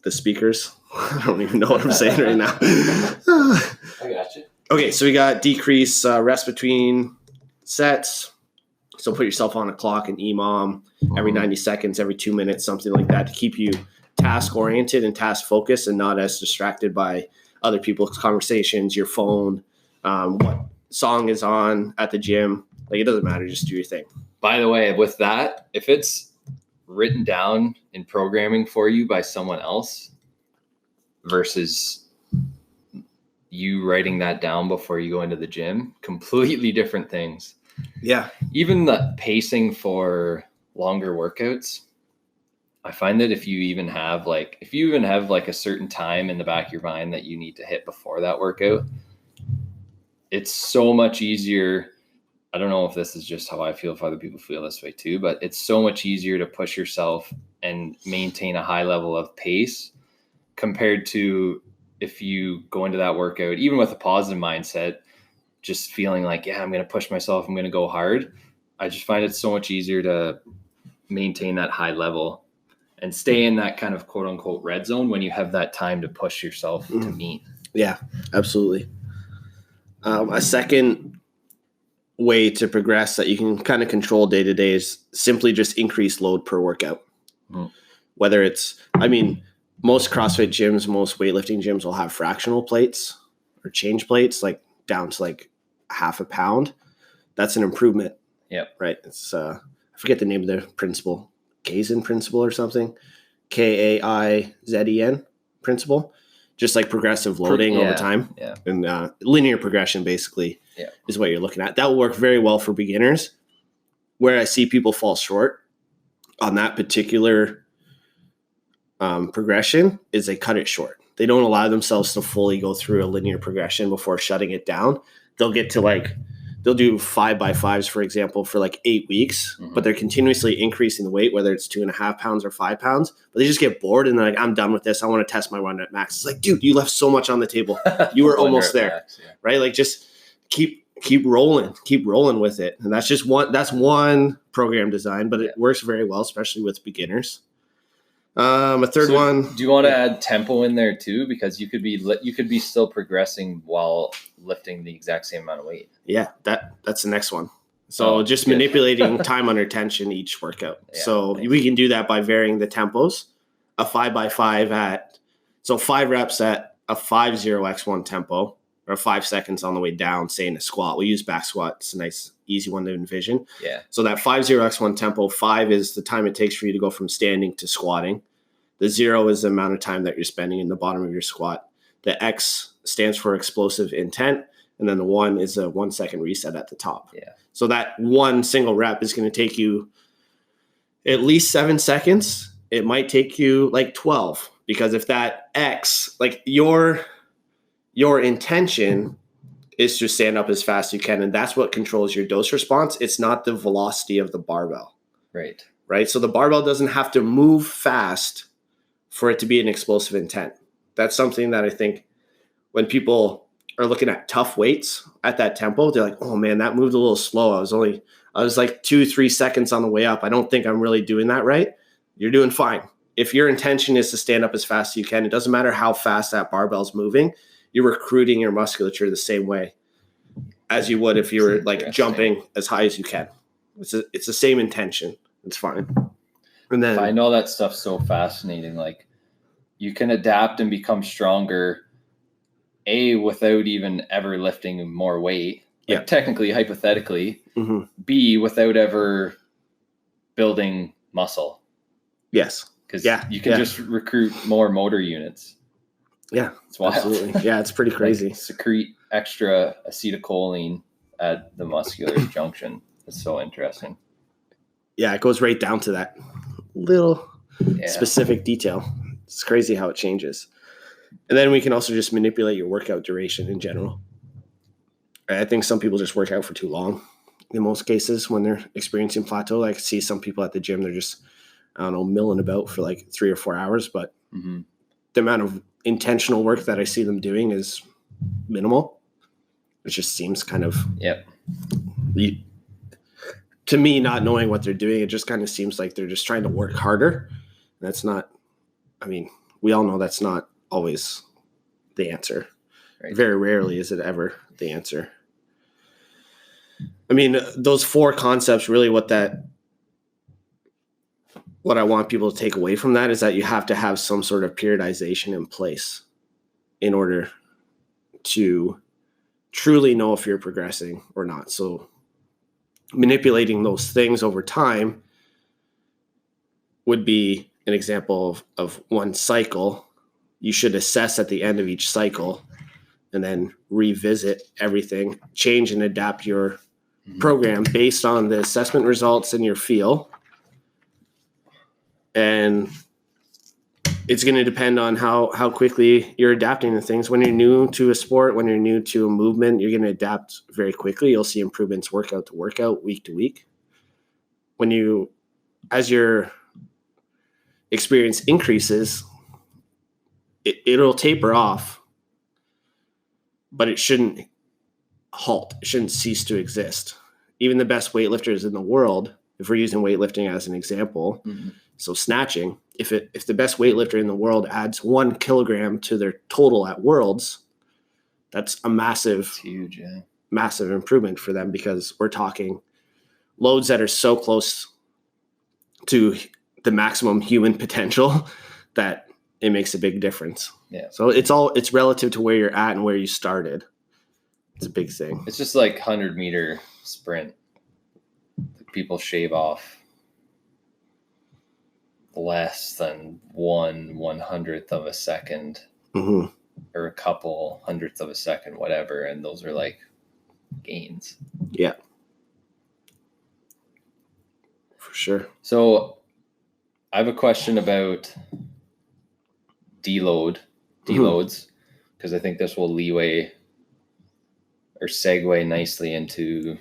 Speaker 2: speakers. I don't even know what I'm saying right now.
Speaker 1: I got you.
Speaker 2: Okay, so we got decrease rest between sets. So put yourself on a clock and EMOM every 90 seconds, every 2 minutes, something like that, to keep you task oriented and task focused and not as distracted by other people's conversations, your phone, what song is on at the gym. Like, it doesn't matter. Just do your thing.
Speaker 1: By the way, with that, if it's written down in programming for you by someone else versus you writing that down before you go into the gym, completely different things.
Speaker 2: Yeah.
Speaker 1: Even the pacing for longer workouts, I find that if you even have like a certain time in the back of your mind that you need to hit before that workout, it's so much easier. I don't know if this is just how I feel, if other people feel this way too, but it's so much easier to push yourself and maintain a high level of pace compared to if you go into that workout, even with a positive mindset, just feeling like, yeah, I'm going to push myself, I'm going to go hard. I just find it so much easier to maintain that high level and stay in that kind of quote unquote red zone when you have that time to push yourself to meet.
Speaker 2: Yeah, absolutely. A second way to progress that you can kind of control day to day is simply just increase load per workout. Whether it's, most CrossFit gyms, most weightlifting gyms will have fractional plates or change plates, like down to like half a pound. That's an improvement.
Speaker 1: Yep.
Speaker 2: Right. It's I forget the name of the principle, Kaizen principle or something. Kaizen principle. Just like progressive loading over time.
Speaker 1: Yeah.
Speaker 2: And linear progression basically is what you're looking at. That will work very well for beginners. Where I see people fall short on that particular progression is they cut it short. They don't allow themselves to fully go through a linear progression before shutting it down. They'll get to they'll do 5x5s, for example, for like 8 weeks, but they're continuously increasing the weight, whether it's 2.5 pounds or 5 pounds, but they just get bored and they're like, I'm done with this. I want to test my run at max. It's like, dude, you left so much on the table. You were almost there, max, right? Like, just keep rolling with it. And that's one program design, but it works very well, especially with beginners. A third one.
Speaker 1: Do you want to add tempo in there too? Because you could be still progressing while lifting the exact same amount of weight.
Speaker 2: Yeah, that's the next one. So just manipulating time under tension each workout. Yeah, so we can do that by varying the tempos. A 5x5 5 reps at a 5-0x1 tempo, or 5 seconds on the way down, say in a squat. We use back squat. It's a nice, easy one to envision.
Speaker 1: Yeah.
Speaker 2: So that 5-0x1 tempo, 5 is the time it takes for you to go from standing to squatting. The 0 is the amount of time that you're spending in the bottom of your squat. The X stands for explosive intent. And then the 1 is a 1 second reset at the top.
Speaker 1: Yeah. So
Speaker 2: that one single rep is going to take you at least 7 seconds. It might take you like 12, because if that X, like your intention is to stand up as fast as you can, and that's what controls your dose response. It's not the velocity of the barbell. Right. So the barbell doesn't have to move fast for it to be an explosive intent. That's something that I think when people are looking at tough weights at that tempo, they're like, oh man, that moved a little slow. I was like 2-3 seconds on the way up. I don't think I'm really doing that right. You're doing fine. If your intention is to stand up as fast as you can, it doesn't matter how fast that barbell's moving. You're recruiting your musculature the same way as you would if you were like jumping as high as you can. It's the same intention. It's fine. And then
Speaker 1: I know that stuff's so fascinating. Like, you can adapt and become stronger, without even ever lifting more weight. Like, technically, hypothetically. B, without ever building muscle.
Speaker 2: Yes.
Speaker 1: Because you can just recruit more motor units.
Speaker 2: Yeah,
Speaker 1: it's wild.
Speaker 2: Absolutely. Yeah, it's pretty crazy.
Speaker 1: Like, secrete extra acetylcholine at the muscular junction. It's so interesting.
Speaker 2: Yeah, it goes right down to that little specific detail. It's crazy how it changes. And then we can also just manipulate your workout duration in general. I think some people just work out for too long in most cases when they're experiencing plateau. Like I see some people at the gym, they're just, I don't know, milling about for like 3 or 4 hours, but the amount of intentional work that I see them doing is minimal. It just seems kind of, to me, not knowing what they're doing, it just kind of seems like they're just trying to work harder. That's not, I mean, we all know that's not always the answer. Right. Very rarely is it ever the answer. I mean, those 4 concepts, really what I want people to take away from that is that you have to have some sort of periodization in place in order to truly know if you're progressing or not. So manipulating those things over time would be an example of one cycle. You should assess at the end of each cycle and then revisit everything, change and adapt your program based on the assessment results and your feel. And it's going to depend on how quickly you're adapting to things. When you're new to a sport, when you're new to a movement, you're going to adapt very quickly. You'll see improvements workout to workout, week to week. As your experience increases, it'll taper off, but it shouldn't halt. It shouldn't cease to exist. Even the best weightlifters in the world, if we're using weightlifting as an example, so snatching, if the best weightlifter in the world adds 1 kilogram to their total at Worlds, that's a massive, huge, massive improvement for them, because we're talking loads that are so close to the maximum human potential that it makes a big difference. Yeah. So it's relative to where you're at and where you started. It's a big thing.
Speaker 1: It's just like 100-meter sprint. People shave off less than 1/100th of a second, or a couple hundredths of a second, whatever, and those are like gains.
Speaker 2: Yeah, for sure.
Speaker 1: So I have a question about deloads, because I think this will segue nicely into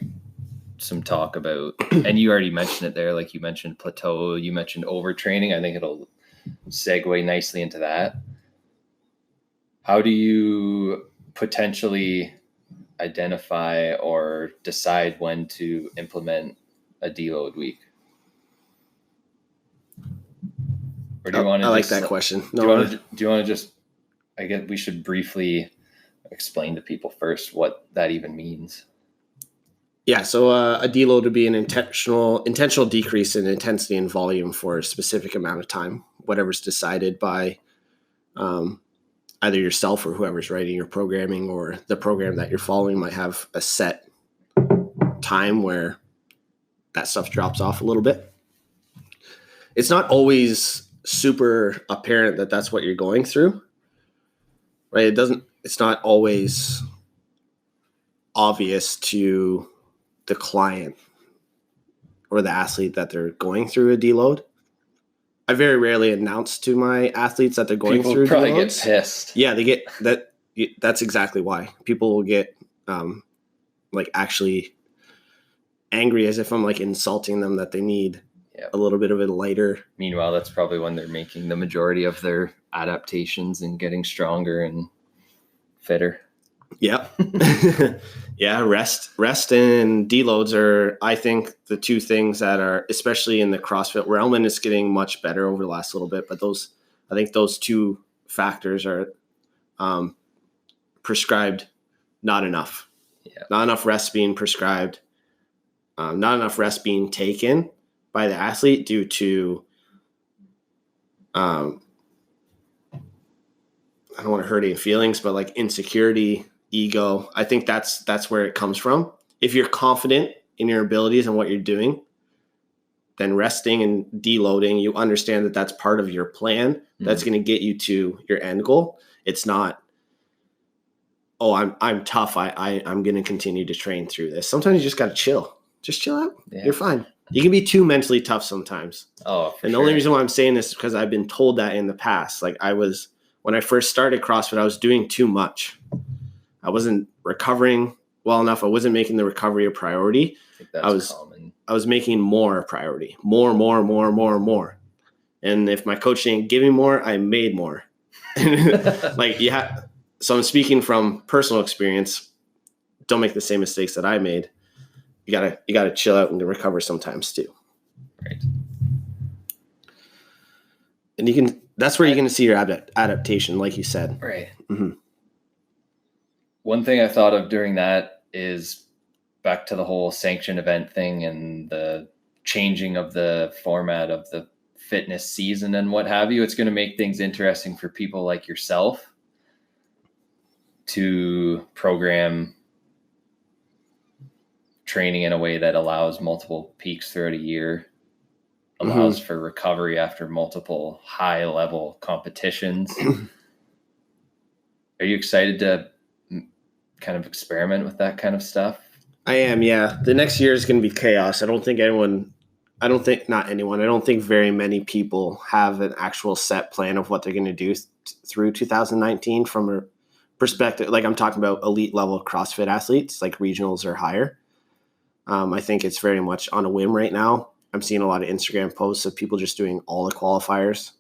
Speaker 1: some talk about, and you already mentioned it there, like you mentioned plateau, you mentioned overtraining. I think it'll segue nicely into that. How do you potentially identify or decide when to implement a deload week? Or do you want to?
Speaker 2: I like that question.
Speaker 1: Do you want to just? I guess we should briefly explain to people first what that even means.
Speaker 2: Yeah, so a deload would be an intentional decrease in intensity and volume for a specific amount of time, whatever's decided by either yourself or whoever's writing your programming, or the program that you're following might have a set time where that stuff drops off a little bit. It's not always super apparent that that's what you're going through, right? It's not always obvious to the client or the athlete that they're going through a deload. I very rarely announce to my athletes that they're going through
Speaker 1: probably
Speaker 2: deloads.
Speaker 1: Get pissed.
Speaker 2: Yeah, they get that. That's exactly why people will get actually angry, as if I'm like insulting them, that they need a little bit of a lighter.
Speaker 1: Meanwhile, that's probably when they're making the majority of their adaptations and getting stronger and fitter.
Speaker 2: Yeah. Yeah. Rest and deloads are, I think, the two things that are, especially in the CrossFit realm, and it's getting much better over the last little bit, but I think those two factors are prescribed not enough. Yeah. Not enough rest being prescribed. Not enough rest being taken by the athlete due to, I don't want to hurt any feelings, but like insecurity, ego. I think that's where it comes from. If you're confident in your abilities and what you're doing, then resting and deloading, you understand that that's part of your plan. That's going to get you to your end goal. It's not, oh, I'm tough. I'm going to continue to train through this. Sometimes you just got to chill. Just chill out. Yeah. You're fine. You can be too mentally tough sometimes.
Speaker 1: Oh,
Speaker 2: and the only reason why I'm saying this is because I've been told that in the past. Like I was when I first started CrossFit, I was doing too much. I wasn't recovering well enough. I wasn't making the recovery a priority.
Speaker 1: I think that's common.
Speaker 2: I was making more a priority. More. And if my coach didn't give me more, I made more. So I'm speaking from personal experience. Don't make the same mistakes that I made. You gotta chill out and recover sometimes too.
Speaker 1: Right.
Speaker 2: And that's where you're going to see your adaptation, like you said.
Speaker 1: Right.
Speaker 2: Mm-hmm.
Speaker 1: One thing I thought of during that is back to the whole sanction event thing and the changing of the format of the fitness season and what have you. It's going to make things interesting for people like yourself to program training in a way that allows multiple peaks throughout a year, allows for recovery after multiple high level competitions. Are you excited to kind of experiment with that kind of stuff?
Speaker 2: I am, yeah. The next year is going to be chaos. I don't think very many people have an actual set plan of what they're going to do through 2019 from a perspective. Like I'm talking about elite level CrossFit athletes, like regionals or higher. I think it's very much on a whim right now. I'm seeing a lot of Instagram posts of people just doing all the qualifiers.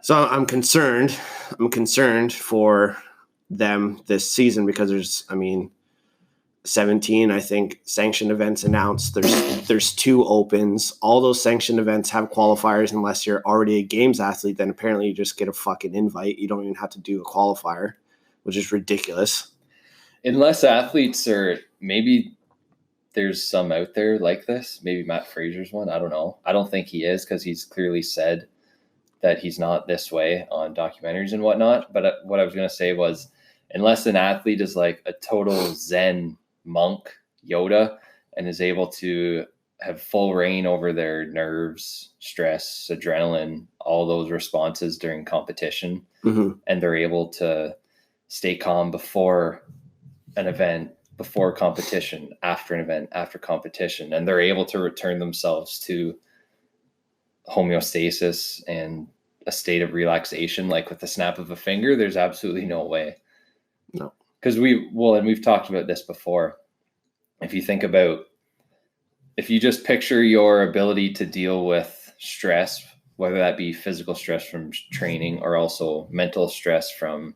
Speaker 2: So I'm concerned. I'm concerned for them this season because there's 17, I think, sanctioned events announced. There's 2 opens. All those sanctioned events have qualifiers unless you're already a games athlete. Then apparently you just get a fucking invite. You don't even have to do a qualifier, which is ridiculous.
Speaker 1: Unless athletes are maybe. There's some out there like this. Maybe Matt Fraser's one. I don't know. I don't think he is because he's clearly said that he's not this way on documentaries and whatnot. But what I was going to say was, unless an athlete is like a total Zen monk, Yoda, and is able to have full reign over their nerves, stress, adrenaline, all those responses during competition, and they're able to stay calm before an event, before competition, after an event, after competition, and they're able to return themselves to homeostasis and a state of relaxation, like with the snap of a finger, there's absolutely no way.
Speaker 2: No.
Speaker 1: Because we've talked about this before. If you think about, if you just picture your ability to deal with stress, whether that be physical stress from training or also mental stress from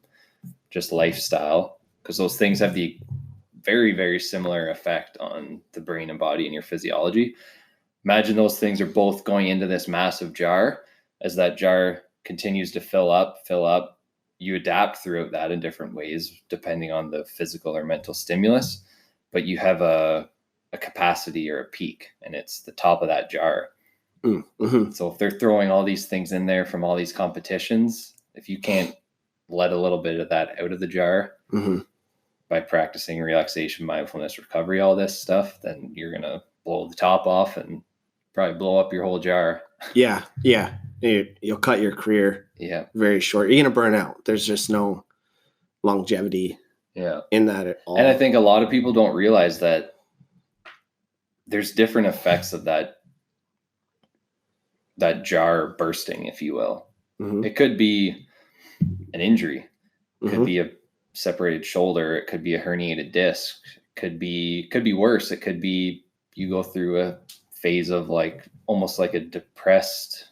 Speaker 1: just lifestyle, because those things have the very, very similar effect on the brain and body and your physiology. Imagine those things are both going into this massive jar. As that jar continues to fill up, you adapt throughout that in different ways, depending on the physical or mental stimulus, but you have a capacity or a peak, and it's the top of that jar. Mm-hmm. So if they're throwing all these things in there from all these competitions, if you can't let a little bit of that out of the jar, by practicing relaxation, mindfulness, recovery, all this stuff, then you're going to blow the top off and probably blow up your whole jar.
Speaker 2: Yeah. You'll cut your career very short. You're going to burn out. There's just no longevity in that at all.
Speaker 1: And I think a lot of people don't realize that there's different effects of that jar bursting, if you will. It could be an injury. It could be a separated shoulder. It could be a herniated disc. Could be worse. It could be you go through a phase of like almost like a depressed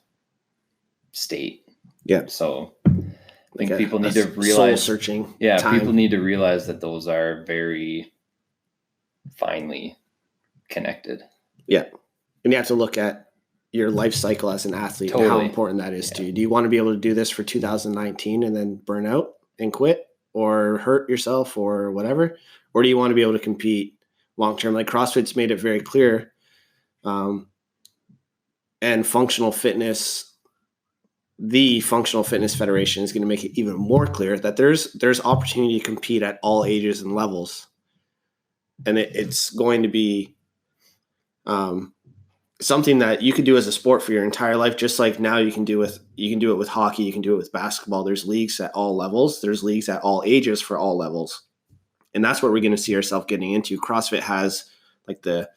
Speaker 1: state. Yeah. So I think people need to realize
Speaker 2: soul searching.
Speaker 1: Yeah, time. People need to realize that those are very finely connected.
Speaker 2: Yeah. And you have to look at your life cycle as an athlete and how important that is to you. Do you want to be able to do this for 2019 and then burn out and quit or hurt yourself or whatever? Or do you want to be able to compete long term? Like CrossFit's made it very clear. And functional fitness, the Functional Fitness Federation is going to make it even more clear that there's opportunity to compete at all ages and levels. And it's going to be something that you could do as a sport for your entire life, just like now you can do it with hockey, you can do it with basketball. There's leagues at all levels. There's leagues at all ages for all levels. And that's what we're going to see ourselves getting into. CrossFit has like the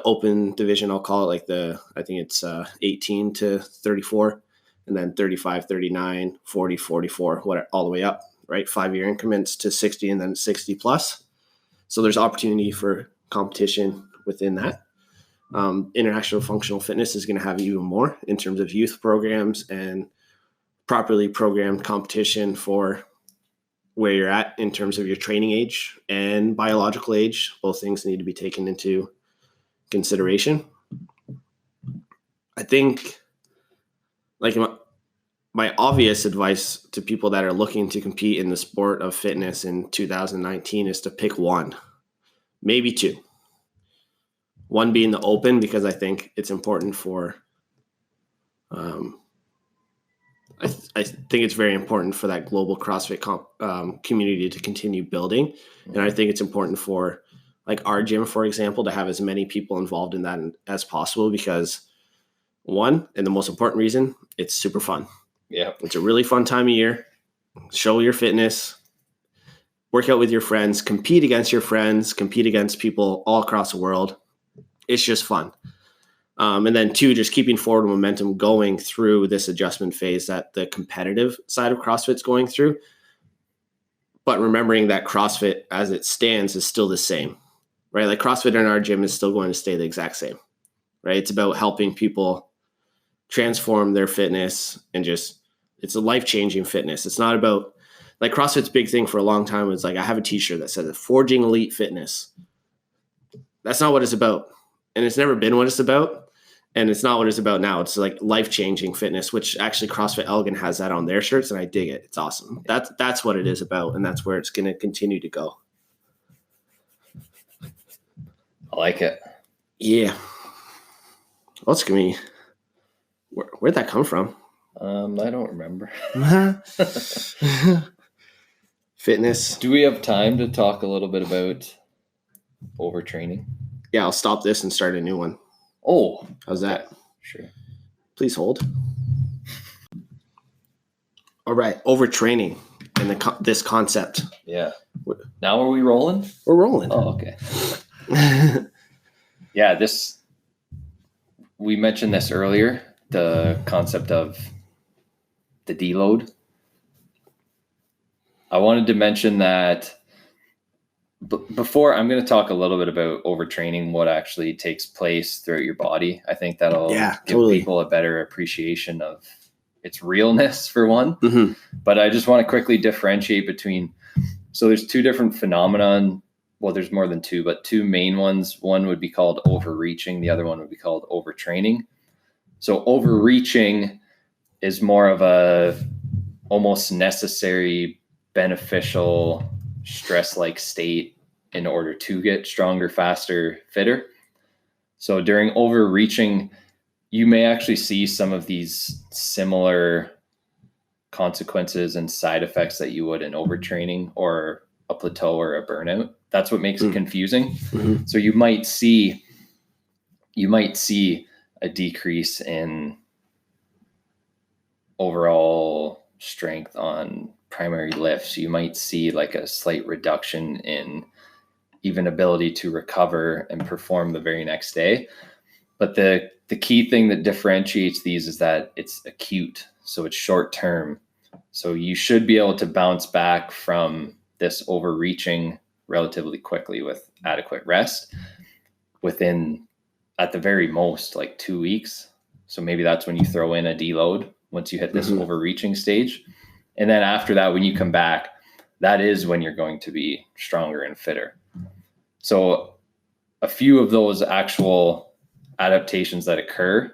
Speaker 2: open division, I'll call it, like I think it's 18 to 34. and then 35, 39, 40, 44, all the way up, right? 5-year increments to 60 and then 60 plus. So there's opportunity for competition within that. International Functional Fitness is going to have even more in terms of youth programs and properly programmed competition for where you're at in terms of your training age and biological age. Both things need to be taken into consideration. I think like my obvious advice to people that are looking to compete in the sport of fitness in 2019 is to pick one, maybe two. One being the open, because I think it's important for, I think it's very important for that global CrossFit community to continue building. And I think it's important for like our gym, for example, to have as many people involved in that as possible, because one, and the most important reason, it's super fun.
Speaker 1: Yeah.
Speaker 2: It's a really fun time of year. Show your fitness, work out with your friends, compete against your friends, compete against people all across the world. It's just fun. And then two, just keeping forward momentum going through this adjustment phase that the competitive side of CrossFit's going through. But remembering that CrossFit as it stands is still the same, right? Like CrossFit in our gym is still going to stay the exact same, right? It's about helping people transform their fitness and just, it's a life-changing fitness. It's not about, like CrossFit's big thing for a long time was like, I have a t-shirt that says Forging Elite Fitness. That's not what it's about. And it's never been what it's about. And it's not what it's about now. It's like life-changing fitness, which actually CrossFit Elgin has that on their shirts, and I dig it. It's awesome. That's what it is about, and that's where it's going to continue to go.
Speaker 1: I like it.
Speaker 2: Yeah. Well, it's going to be... Where'd that come from?
Speaker 1: I don't remember.
Speaker 2: Fitness.
Speaker 1: Do we have time to talk a little bit about overtraining?
Speaker 2: Yeah, I'll stop this and start a new one.
Speaker 1: Oh,
Speaker 2: how's that?
Speaker 1: Sure.
Speaker 2: Please hold. All right, overtraining and this concept.
Speaker 1: Yeah. Now are we rolling?
Speaker 2: We're rolling.
Speaker 1: Oh, okay. Yeah, we mentioned this earlier, the concept of the deload. I wanted to mention that before I'm going to talk a little bit about overtraining, what actually takes place throughout your body. I think that'll give people a better appreciation of its realness for one.
Speaker 2: Mm-hmm.
Speaker 1: But I just want to quickly differentiate between, so there's two different phenomenon. Well, there's more than two, but two main ones. One would be called overreaching. The other one would be called overtraining. So overreaching is more of a almost necessary, beneficial, stress-like state in order to get stronger, faster, fitter. So during overreaching, you may actually see some of these similar consequences and side effects that you would in overtraining or a plateau or a burnout. That's what makes it confusing.
Speaker 2: Mm-hmm.
Speaker 1: So you might see a decrease in overall strength on primary lifts. You might see like a slight reduction in even ability to recover and perform the very next day. But the key thing that differentiates these is that it's acute. So it's short term. So you should be able to bounce back from this overreaching relatively quickly with adequate rest within, at the very most, like 2 weeks. So maybe that's when you throw in a deload once you hit this overreaching stage. And then after that, when you come back, that is when you're going to be stronger and fitter. So a few of those actual adaptations that occur,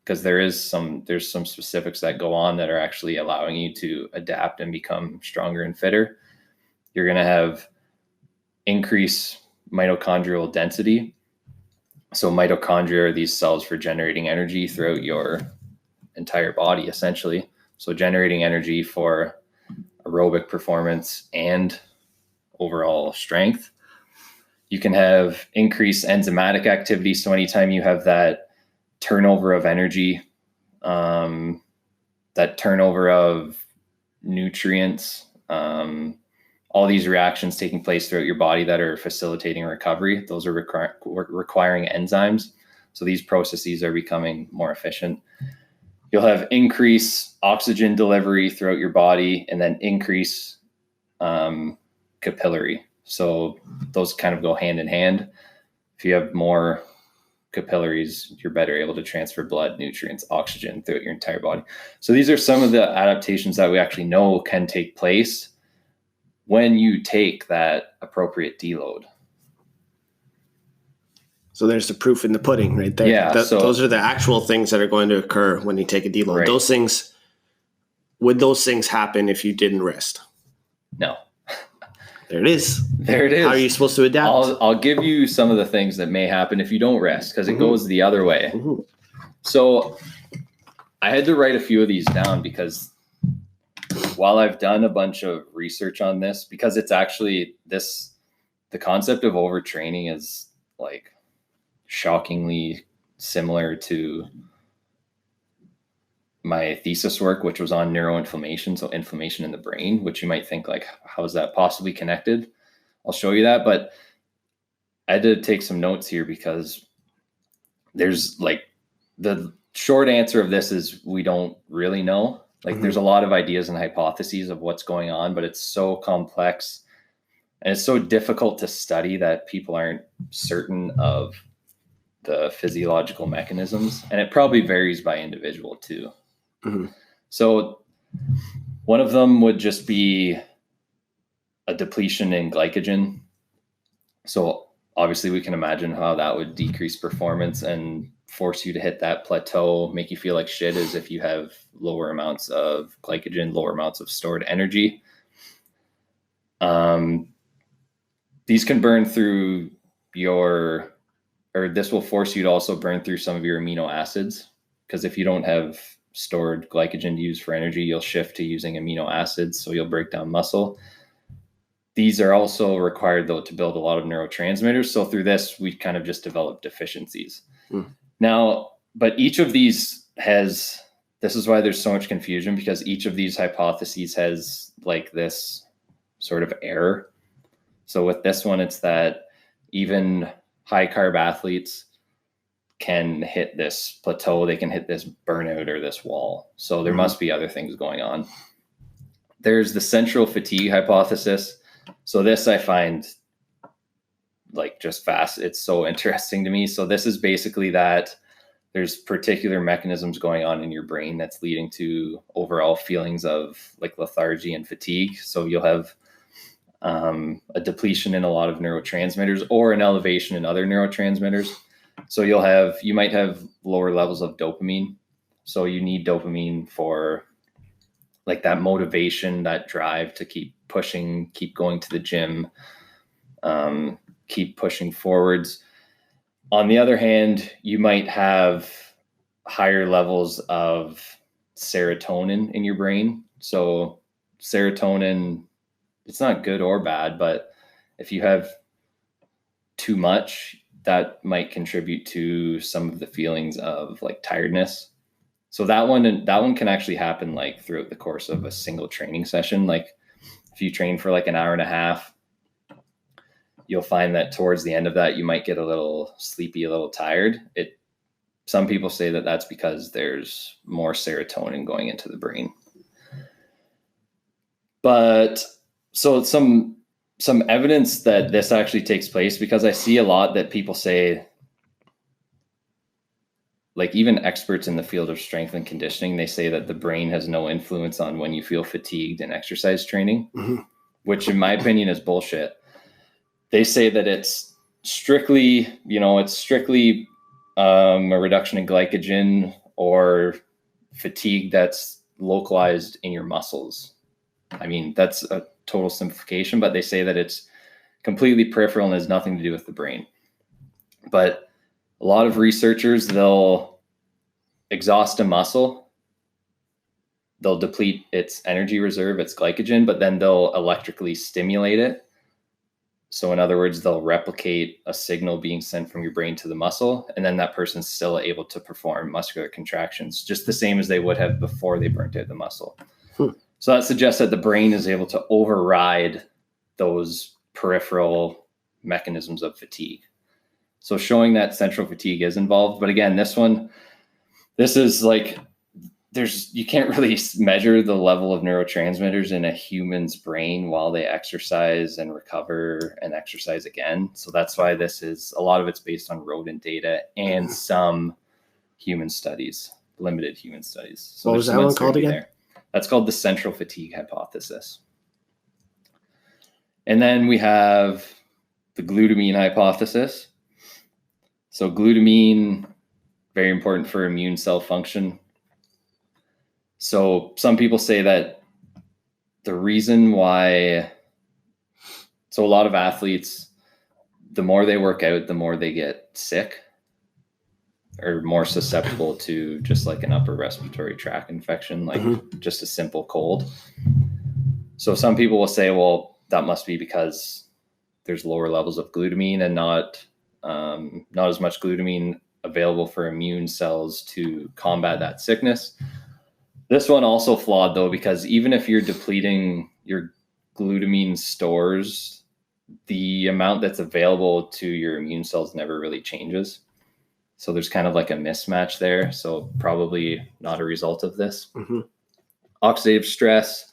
Speaker 1: because there's some specifics that go on that are actually allowing you to adapt and become stronger and fitter. You're going to have increased mitochondrial density. So mitochondria are these cells for generating energy throughout your entire body, essentially. So generating energy for aerobic performance and overall strength. You can have increased enzymatic activity. So anytime you have that turnover of energy, that turnover of nutrients, all these reactions taking place throughout your body that are facilitating recovery, those are requiring enzymes. So these processes are becoming more efficient. you'll have increased oxygen delivery throughout your body, and then increase capillary. So those kind of go hand in hand. If you have more capillaries, you're better able to transfer blood, nutrients, oxygen throughout your entire body. So these are some of the adaptations that we actually know can take place when you take that appropriate deload.
Speaker 2: So there's the proof in the pudding right there.
Speaker 1: Yeah,
Speaker 2: those are the actual things that are going to occur when you take a deload.
Speaker 1: Right.
Speaker 2: Those things, would those things happen if you didn't rest?
Speaker 1: No.
Speaker 2: There it is.
Speaker 1: There it is.
Speaker 2: How are you supposed to adapt?
Speaker 1: I'll give you some of the things that may happen if you don't rest, because it goes the other way. So I had to write a few of these down because while I've done a bunch of research on this, because it's actually the concept of overtraining is like shockingly similar to my thesis work, which was on neuroinflammation, so inflammation in the brain, which you might think like, how is that possibly connected? I'll show you that, but I had to take some notes here because there's like, the short answer of this is we don't really know. Like there's a lot of ideas and hypotheses of what's going on, but it's so complex and it's so difficult to study that people aren't certain of the physiological mechanisms, and it probably varies by individual too. So one of them would just be a depletion in glycogen. So obviously we can imagine how that would decrease performance and force you to hit that plateau, make you feel like shit as if you have lower amounts of glycogen, lower amounts of stored energy. These can burn through this will force you to also burn through some of your amino acids, because if you don't have stored glycogen to use for energy, you'll shift to using amino acids, so you'll break down muscle. These are also required, though, to build a lot of neurotransmitters. So through this, we kind of just develop deficiencies. Now, but each of these this is why there's so much confusion, because each of these hypotheses has like this sort of error. So with this one, it's that even high carb athletes can hit this plateau, they can hit this burnout or this wall. So there must be other things going on. There's the central fatigue hypothesis. So this I find like just fast. It's so interesting to me. So this is basically that there's particular mechanisms going on in your brain that's leading to overall feelings of like lethargy and fatigue. So you'll have a depletion in a lot of neurotransmitters or an elevation in other neurotransmitters. So you might have lower levels of dopamine. So you need dopamine for like that motivation, that drive to keep pushing, keep going to the gym, keep pushing forwards. On the other hand, you might have higher levels of serotonin in your brain. So serotonin, it's not good or bad, but if you have too much, that might contribute to some of the feelings of like tiredness. So that one can actually happen like throughout the course of a single training session. Like if you train for like an hour and a half, you'll find that towards the end of that, you might get a little sleepy, a little tired. Some people say that that's because there's more serotonin going into the brain. But so some evidence that this actually takes place, because I see a lot that people say, like even experts in the field of strength and conditioning, they say that the brain has no influence on when you feel fatigued in exercise training, which in my opinion is bullshit. They say that it's strictly a reduction in glycogen or fatigue that's localized in your muscles. I mean, that's a total simplification, but they say that it's completely peripheral and has nothing to do with the brain. But a lot of researchers, they'll exhaust a muscle, they'll deplete its energy reserve, its glycogen, but then they'll electrically stimulate it. So in other words, they'll replicate a signal being sent from your brain to the muscle, and then that person's still able to perform muscular contractions just the same as they would have before they burnt out the muscle. So that suggests that the brain is able to override those peripheral mechanisms of fatigue. So showing that central fatigue is involved. But again, this is like you can't really measure the level of neurotransmitters in a human's brain while they exercise and recover and exercise again. So that's why a lot of it's based on rodent data and some human studies, limited human studies. So
Speaker 2: what was that one called again?
Speaker 1: That's called the central fatigue hypothesis. And then we have the glutamine hypothesis. So glutamine, very important for immune cell function. So some people say that the reason why, so a lot of athletes, the more they work out, the more they get sick or more susceptible to just like an upper respiratory tract infection, like just a simple cold. So some people will say, well, that must be because there's lower levels of glutamine and not as much glutamine available for immune cells to combat that sickness. This one also flawed though, because even if you're depleting your glutamine stores, the amount that's available to your immune cells never really changes. So there's kind of like a mismatch there. So probably not a result of this. Oxidative stress,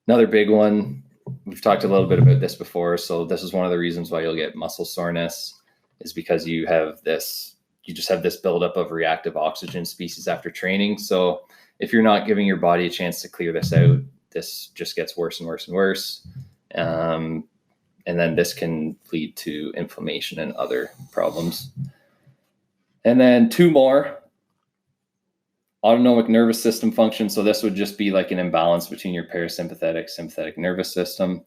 Speaker 1: another big one. We've talked a little bit about this before. So this is one of the reasons why you'll get muscle soreness, is because you just have this buildup of reactive oxygen species after training. So if you're not giving your body a chance to clear this out, this just gets worse and worse and worse. And then this can lead to inflammation and other problems. And then two more, autonomic nervous system function. So this would just be like an imbalance between your parasympathetic, sympathetic nervous system.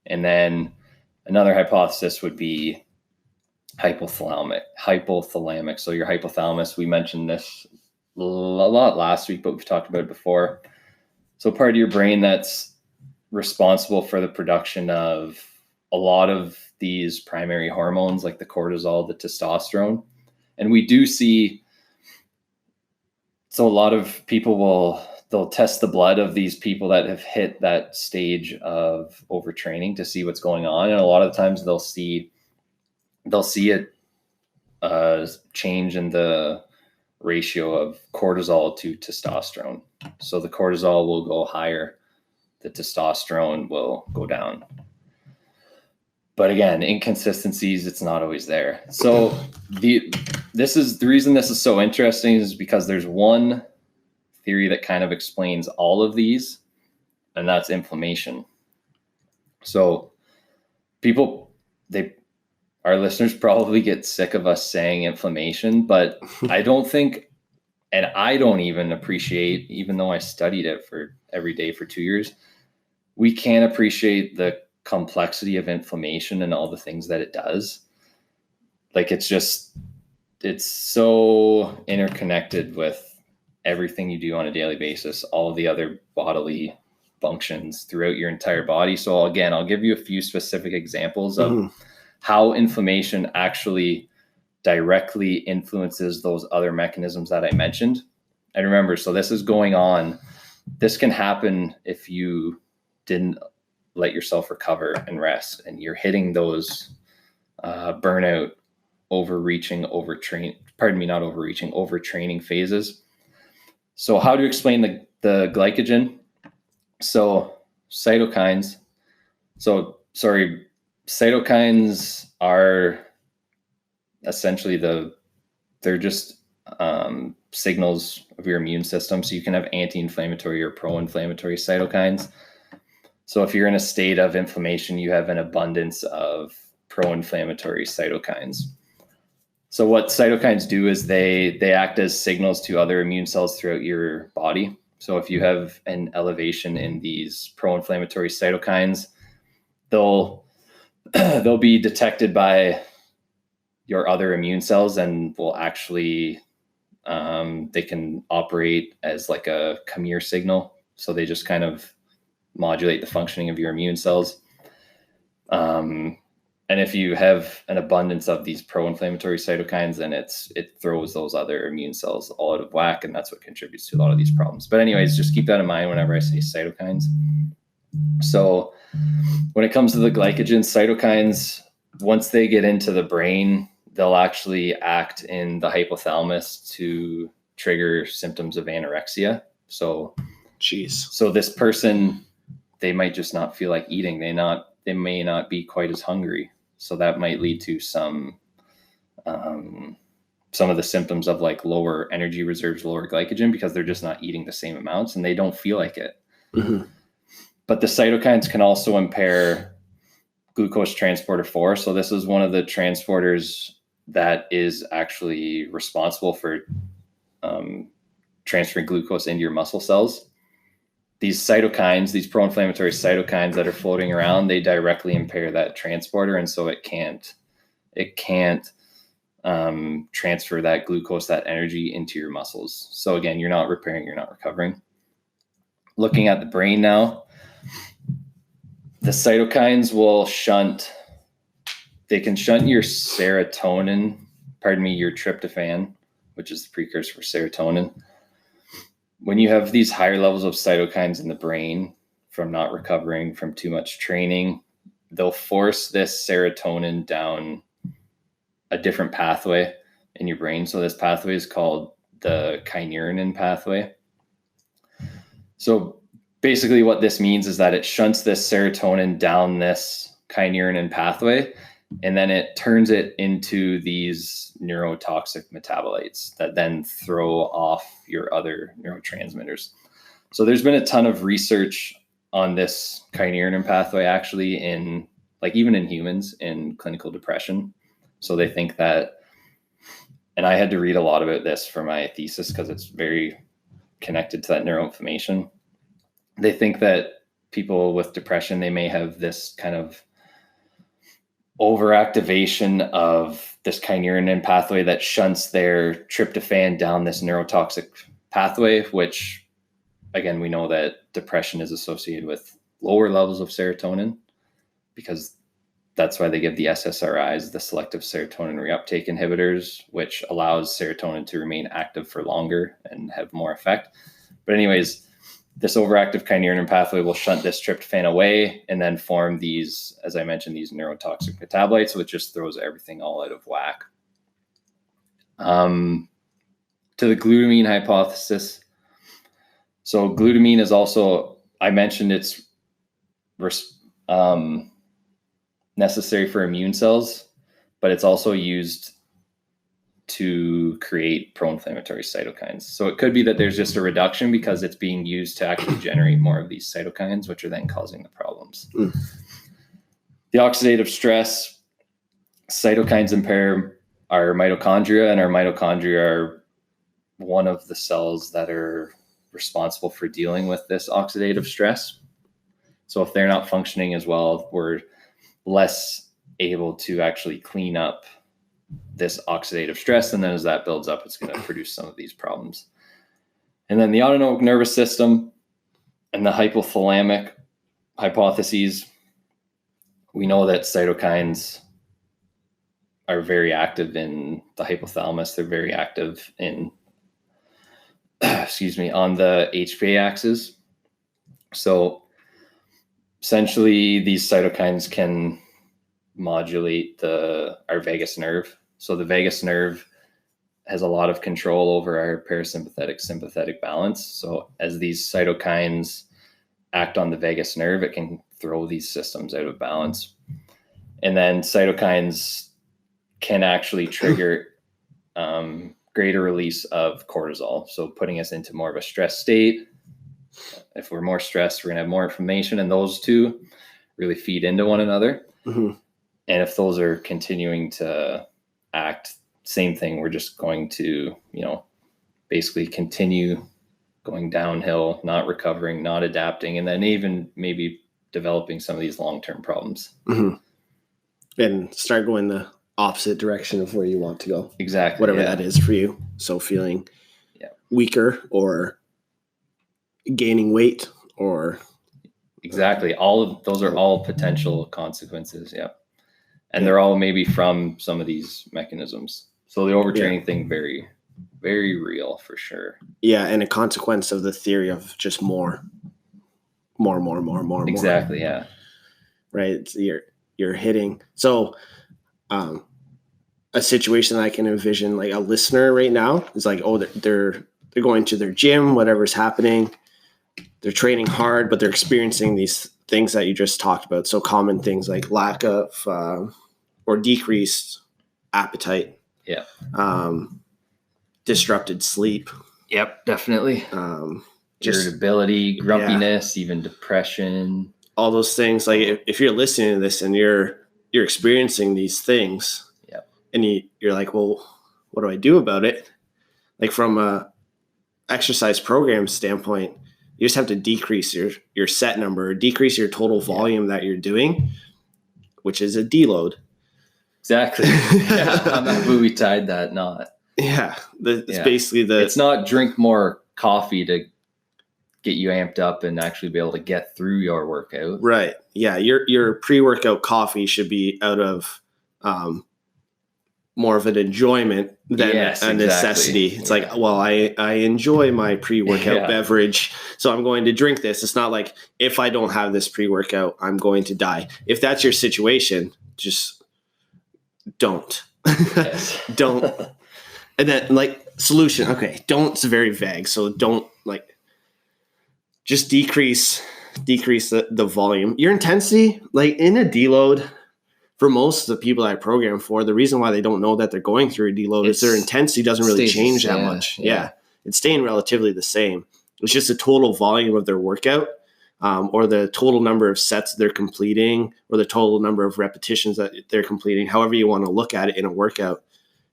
Speaker 1: And then another hypothesis would be hypothalamic. So your hypothalamus, we mentioned this a lot last week, but we've talked about it before. So part of your brain that's responsible for the production of a lot of these primary hormones like the cortisol, the testosterone. And we do see, so a lot of people they'll test the blood of these people that have hit that stage of overtraining to see what's going on. And a lot of the times they'll see a change in the ratio of cortisol to testosterone. So the cortisol will go higher, the testosterone will go down. But again, inconsistencies, it's not always there. So the reason this is so interesting is because there's one theory that kind of explains all of these, and that's inflammation. So our listeners probably get sick of us saying inflammation, but I don't think, and I don't even appreciate, even though I studied it for every day for 2 years, we can't appreciate the complexity of inflammation and all the things that it does. Like it's so interconnected with everything you do on a daily basis, all of the other bodily functions throughout your entire body. So again, I'll give you a few specific examples of how inflammation actually directly influences those other mechanisms that I mentioned. And remember, so this is going on. This can happen if you didn't let yourself recover and rest, and you're hitting those burnout, overtraining phases. So how to explain the glycogen? So cytokines. Cytokines are essentially they're just signals of your immune system. So you can have anti-inflammatory or pro-inflammatory cytokines. So if you're in a state of inflammation, you have an abundance of pro-inflammatory cytokines. So what cytokines do is they act as signals to other immune cells throughout your body. So if you have an elevation in these pro-inflammatory cytokines, they'll be detected by your other immune cells and will actually, they can operate as like a come here signal. So they just kind of modulate the functioning of your immune cells. And if you have an abundance of these pro-inflammatory cytokines, then it throws those other immune cells all out of whack, and that's what contributes to a lot of these problems. But anyways, just keep that in mind whenever I say cytokines. So when it comes to the glycogen, cytokines, once they get into the brain, they'll actually act in the hypothalamus to trigger symptoms of anorexia. So this person, they might just not feel like eating. They may not be quite as hungry. So that might lead to some of the symptoms of like lower energy reserves, lower glycogen, because they're just not eating the same amounts and they don't feel like it.
Speaker 2: Mm-hmm.
Speaker 1: But the cytokines can also impair glucose transporter 4. So this is one of the transporters that is actually responsible for transferring glucose into your muscle cells. These cytokines, these pro-inflammatory cytokines that are floating around, they directly impair that transporter. And so it can't transfer that glucose, that energy into your muscles. So again, you're not repairing, you're not recovering. Looking at the brain now, the cytokines will they can shunt your tryptophan, which is the precursor for serotonin. When you have these higher levels of cytokines in the brain from not recovering, from too much training, they'll force this serotonin down a different pathway in your brain. So this pathway is called the kynurenine pathway. So basically what this means is that it shunts this serotonin down this kynurenine pathway, and then it turns it into these neurotoxic metabolites that then throw off your other neurotransmitters. So there's been a ton of research on this kynurenine pathway actually in even in humans in clinical depression. So they think that, and I had to read a lot about this for my thesis because it's very connected to that neuroinflammation. They think that people with depression, they may have this kind of overactivation of this kynurenine pathway that shunts their tryptophan down this neurotoxic pathway, which again, we know that depression is associated with lower levels of serotonin, because that's why they give the SSRIs, the selective serotonin reuptake inhibitors, which allows serotonin to remain active for longer and have more effect. But anyways, this overactive kynurenine pathway will shunt this tryptophan away and then form these, as I mentioned, these neurotoxic metabolites, which just throws everything all out of whack. To the glutamine hypothesis. So glutamine is also, I mentioned it's necessary for immune cells, but it's also used to create pro-inflammatory cytokines. So it could be that there's just a reduction because it's being used to actually generate more of these cytokines, which are then causing the problems. The oxidative stress, cytokines impair our mitochondria, and our mitochondria are one of the cells that are responsible for dealing with this oxidative stress. So if they're not functioning as well, we're less able to actually clean up this oxidative stress, and then as that builds up, it's going to produce some of these problems. And then the autonomic nervous system and the hypothalamic hypotheses, we know that cytokines are very active in the hypothalamus. They're very active in on the HPA axis. So essentially these cytokines can modulate our vagus nerve. So the vagus nerve has a lot of control over our parasympathetic sympathetic balance. So as these cytokines act on the vagus nerve, it can throw these systems out of balance. And then cytokines can actually trigger greater release of cortisol. So putting us into more of a stress state. If we're more stressed, we're going to have more inflammation, and those two really feed into one another.
Speaker 2: Mm-hmm.
Speaker 1: And if those are continuing to act, same thing, we're just going to, basically continue going downhill, not recovering, not adapting, and then even maybe developing some of these long-term problems.
Speaker 2: Mm-hmm. And start going the opposite direction of where you want to go.
Speaker 1: Exactly.
Speaker 2: Whatever that is for you. So feeling weaker or gaining weight or.
Speaker 1: Exactly. All of those are all potential consequences. Yeah. And they're all maybe from some of these mechanisms. So the overtraining thing, very, very real for sure.
Speaker 2: Yeah. And a consequence of the theory of just more.
Speaker 1: Exactly. Yeah.
Speaker 2: Right. It's, you're hitting. So, a situation that I can envision, like a listener right now is like, oh, they're they're going to their gym, whatever's happening, they're training hard, but they're experiencing these things that you just talked about. So common things like lack of or decreased appetite.
Speaker 1: Yeah.
Speaker 2: Disrupted sleep.
Speaker 1: Yep, definitely. Irritability, grumpiness, even depression.
Speaker 2: All those things. Like if you're listening to this and you're experiencing these things, and you're like, well, what do I do about it? Like from a exercise program standpoint, you just have to decrease your set number, decrease your total volume that you're doing, which is a deload.
Speaker 1: Exactly. Yeah, I'm not buoy tied that knot.
Speaker 2: Yeah. It's basically it's
Speaker 1: not drink more coffee to get you amped up and actually be able to get through your workout.
Speaker 2: Right. Yeah. Your pre-workout coffee should be out of more of an enjoyment than a necessity. It's like, well, I enjoy my pre-workout beverage, so I'm going to drink this. It's not like if I don't have this pre-workout, I'm going to die. If that's your situation, just don't. Don't. And then like solution. Okay. Don't, it's very vague. So don't like just decrease the volume. Your intensity, like in a deload, for most of the people I program for, the reason why they don't know that they're going through a deload is their intensity doesn't really change that much. Yeah. It's staying relatively the same. It's just the total volume of their workout, or the total number of sets they're completing, or the total number of repetitions that they're completing, however you want to look at it in a workout,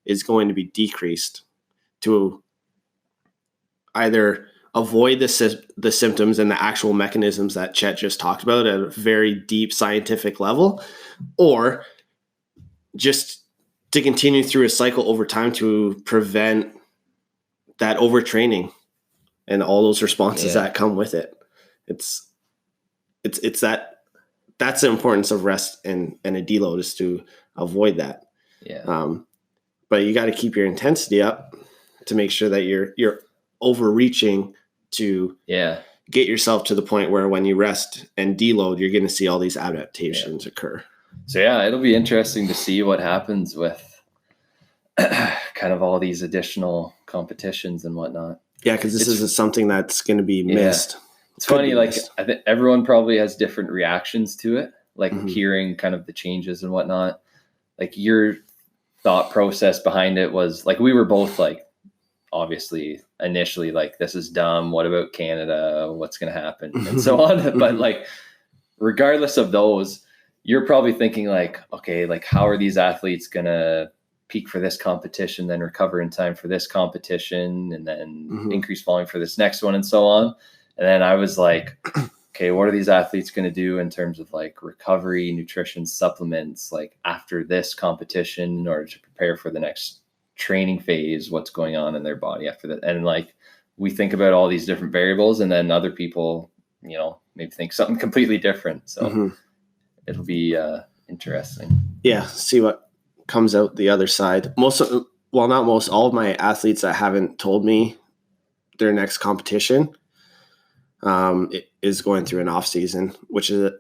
Speaker 2: is going to be decreased to either avoid the symptoms and the actual mechanisms that Chet just talked about at a very deep scientific level, or just to continue through a cycle over time to prevent that overtraining and all those responses that come with it. It's that's the importance of rest and a deload, is to avoid that.
Speaker 1: Yeah.
Speaker 2: But you got to keep your intensity up to make sure that you're overreaching to get yourself to the point where when you rest and deload, you're going to see all these adaptations occur.
Speaker 1: So it'll be interesting to see what happens with kind of all these additional competitions and whatnot.
Speaker 2: Yeah, because this is something that's going to be missed.
Speaker 1: It's funny, like I think everyone probably has different reactions to it, like hearing kind of the changes and whatnot. Like your thought process behind it was like, we were both like, obviously initially like, this is dumb, what about Canada, what's going to happen, and so on. But like regardless of those, you're probably thinking like, okay, like how are these athletes going to peak for this competition, then recover in time for this competition, and then increase volume for this next one, and so on. And then I was like, okay, what are these athletes going to do in terms of like recovery, nutrition, supplements, like after this competition in order to prepare for the next training phase, what's going on in their body after that. And like, we think about all these different variables, and then other people, maybe think something completely different. So it'll be interesting. Yeah.
Speaker 2: See what comes out the other side. All of my athletes that haven't told me their next competition it is going through an off season, which is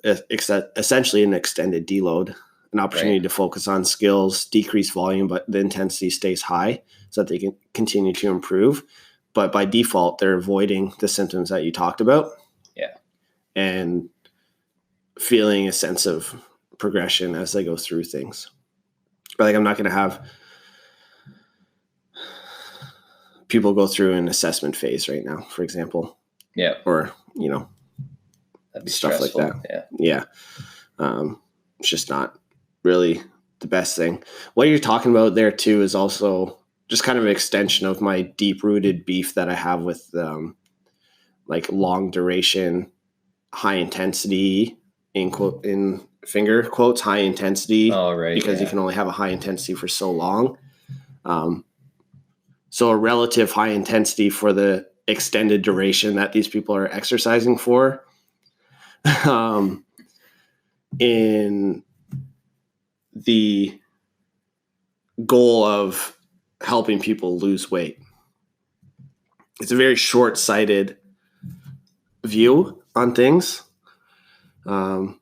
Speaker 2: essentially an extended deload, an opportunity to focus on skills, decrease volume, but the intensity stays high so that they can continue to improve. But by default, they're avoiding the symptoms that you talked about.
Speaker 1: Yeah.
Speaker 2: And feeling a sense of progression as they go through things. But like, I'm not going to have people go through an assessment phase right now, for example.
Speaker 1: Yeah.
Speaker 2: Or,
Speaker 1: that'd be
Speaker 2: stuff
Speaker 1: stressful.
Speaker 2: Like that. Yeah. It's just not really the best thing. What you're talking about there too is also just kind of an extension of my deep rooted beef that I have with like long duration, high intensity, in finger quotes, high intensity.
Speaker 1: Oh, right.
Speaker 2: Because you can only have a high intensity for so long. So a relative high intensity for the extended duration that these people are exercising for, in the goal of helping people lose weight. It's a very short-sighted view on things. And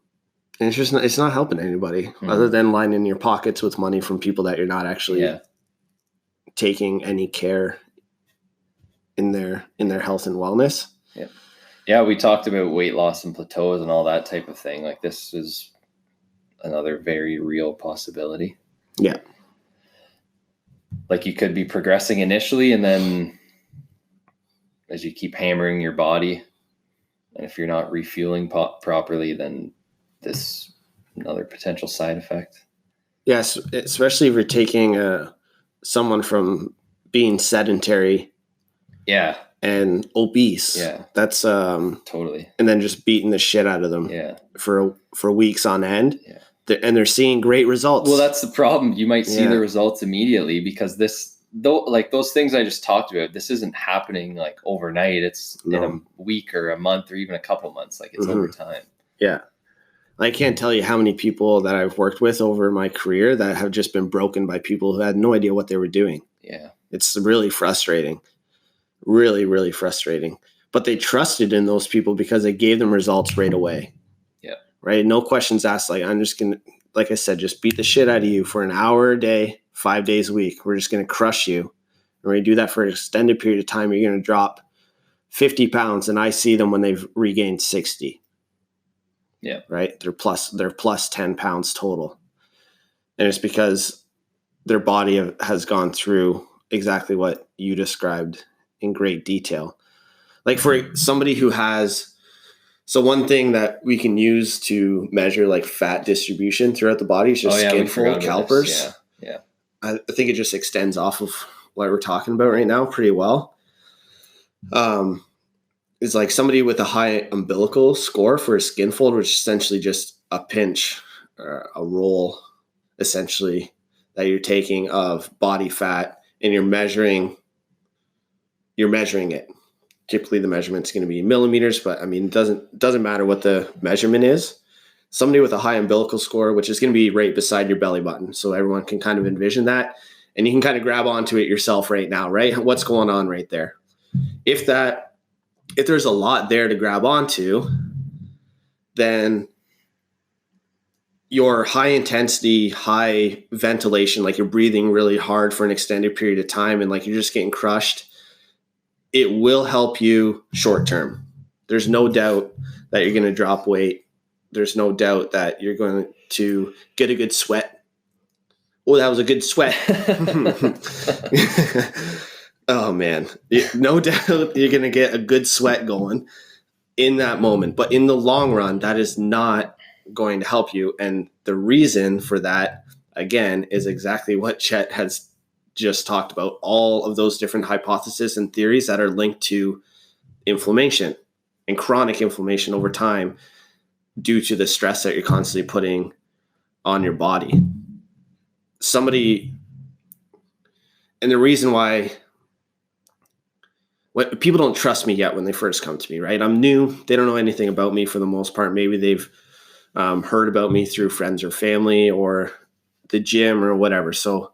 Speaker 2: it's not helping anybody other than lining your pockets with money from people that you're not actually taking any care in their health and wellness.
Speaker 1: Yeah, we talked about weight loss and plateaus and all that type of thing. Like, this is another very real possibility.
Speaker 2: Yeah.
Speaker 1: Like, you could be progressing initially, and then as you keep hammering your body, and if you're not refueling properly, then this another potential side effect.
Speaker 2: Yes, especially if you're taking someone from being sedentary, and obese.
Speaker 1: Yeah,
Speaker 2: that's
Speaker 1: totally.
Speaker 2: And then just beating the shit out of them. For weeks on end. Yeah, and they're seeing great results.
Speaker 1: Well, that's the problem. You might see the results immediately, because those things I just talked about, this isn't happening like overnight. It's in a week or a month or even a couple months. Like, it's over time.
Speaker 2: Yeah. I can't tell you how many people that I've worked with over my career that have just been broken by people who had no idea what they were doing.
Speaker 1: Yeah.
Speaker 2: It's really frustrating. Really, really frustrating. But they trusted in those people because they gave them results right away.
Speaker 1: Yeah.
Speaker 2: Right? No questions asked. Like, I'm just going to, like I said, just beat the shit out of you for an hour a day, 5 days a week. We're just going to crush you. And we're going to do that for an extended period of time. You're going to drop 50 pounds, and I see them when they've regained 60.
Speaker 1: Yeah.
Speaker 2: Right. They're plus 10 pounds total. And it's because their body has gone through exactly what you described in great detail. Like, for somebody who has, so one thing that we can use to measure like fat distribution throughout the body is just skin fold calipers.
Speaker 1: Yeah.
Speaker 2: I think it just extends off of what we're talking about right now pretty well. Is like somebody with a high umbilical score for a skin fold, which is essentially just a pinch or a roll, essentially, that you're taking of body fat, and you're measuring it. Typically the measurement's going to be millimeters, but I mean, it doesn't matter what the measurement is. Somebody with a high umbilical score, which is going to be right beside your belly button, so everyone can kind of envision that, and you can kind of grab onto it yourself right now, right? What's going on right there? If there's a lot there to grab onto, then your high intensity, high ventilation, like you're breathing really hard for an extended period of time and like you're just getting crushed, it will help you short term. There's no doubt that you're going to drop weight. There's no doubt that you're going to get a good sweat. Oh, that was a good sweat. Oh, man. No doubt you're going to get a good sweat going in that moment. But in the long run, that is not going to help you. And the reason for that, again, is exactly what Chet has just talked about. All of those different hypotheses and theories that are linked to inflammation and chronic inflammation over time due to the stress that you're constantly putting on your body. And the reason why people don't trust me yet when they first come to me, right? I'm new. They don't know anything about me for the most part. Maybe they've heard about me through friends or family or the gym or whatever. So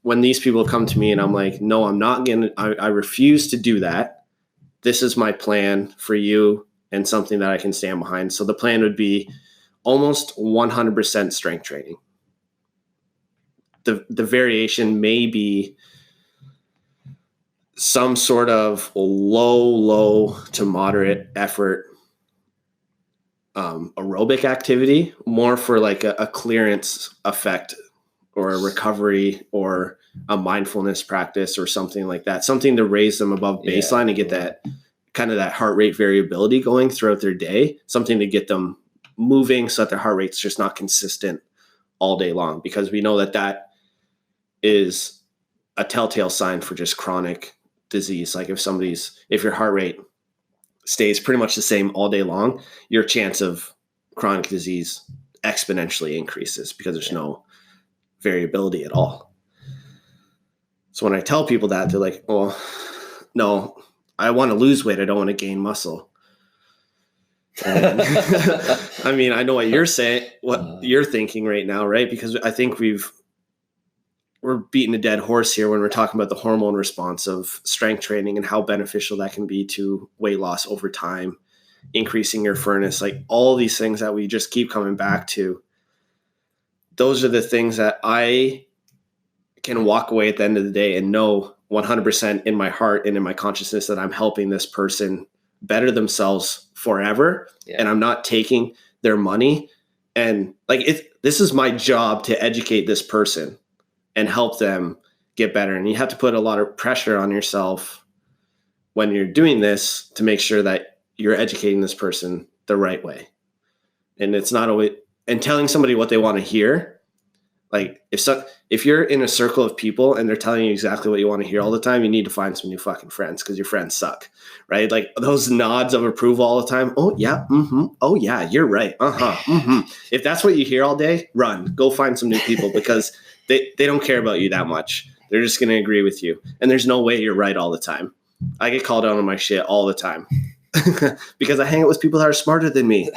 Speaker 2: when these people come to me and I'm like, no, I'm not going to, I refuse to do that. This is my plan for you and something that I can stand behind. So the plan would be almost 100% strength training. The variation may be some sort of low to moderate effort aerobic activity, more for like a clearance effect or a recovery or a mindfulness practice or something like that, something to raise them above baseline and get that kind of that heart rate variability going throughout their day, something to get them moving so that their heart rate's just not consistent all day long, because we know that is a telltale sign for just chronic disease. Like if your heart rate stays pretty much the same all day long, your chance of chronic disease exponentially increases because there's no variability at all. So when I tell people that, they're like, oh, no, I want to lose weight. I don't want to gain muscle. I mean, I know what you're saying, what you're thinking right now, right? Because I think we're beating a dead horse here when we're talking about the hormone response of strength training and how beneficial that can be to weight loss over time, increasing your furnace, like all these things that we just keep coming back to. Those are the things that I can walk away at the end of the day and know 100% in my heart and in my consciousness that I'm helping this person better themselves forever.
Speaker 1: Yeah.
Speaker 2: And I'm not taking their money. And like, this is my job to educate this person and help them get better. And you have to put a lot of pressure on yourself when you're doing this to make sure that you're educating this person the right way. And it's not always, and telling somebody what they want to hear. Like if you're in a circle of people and they're telling you exactly what you want to hear all the time, you need to find some new fucking friends because your friends suck, right? Like those nods of approval all the time. Oh yeah. Mm-hmm. Oh yeah. You're right. Uh-huh. Mm-hmm. If that's what you hear all day, run, go find some new people because they don't care about you that much. They're just going to agree with you. And there's no way you're right all the time. I get called out on my shit all the time because I hang out with people that are smarter than me.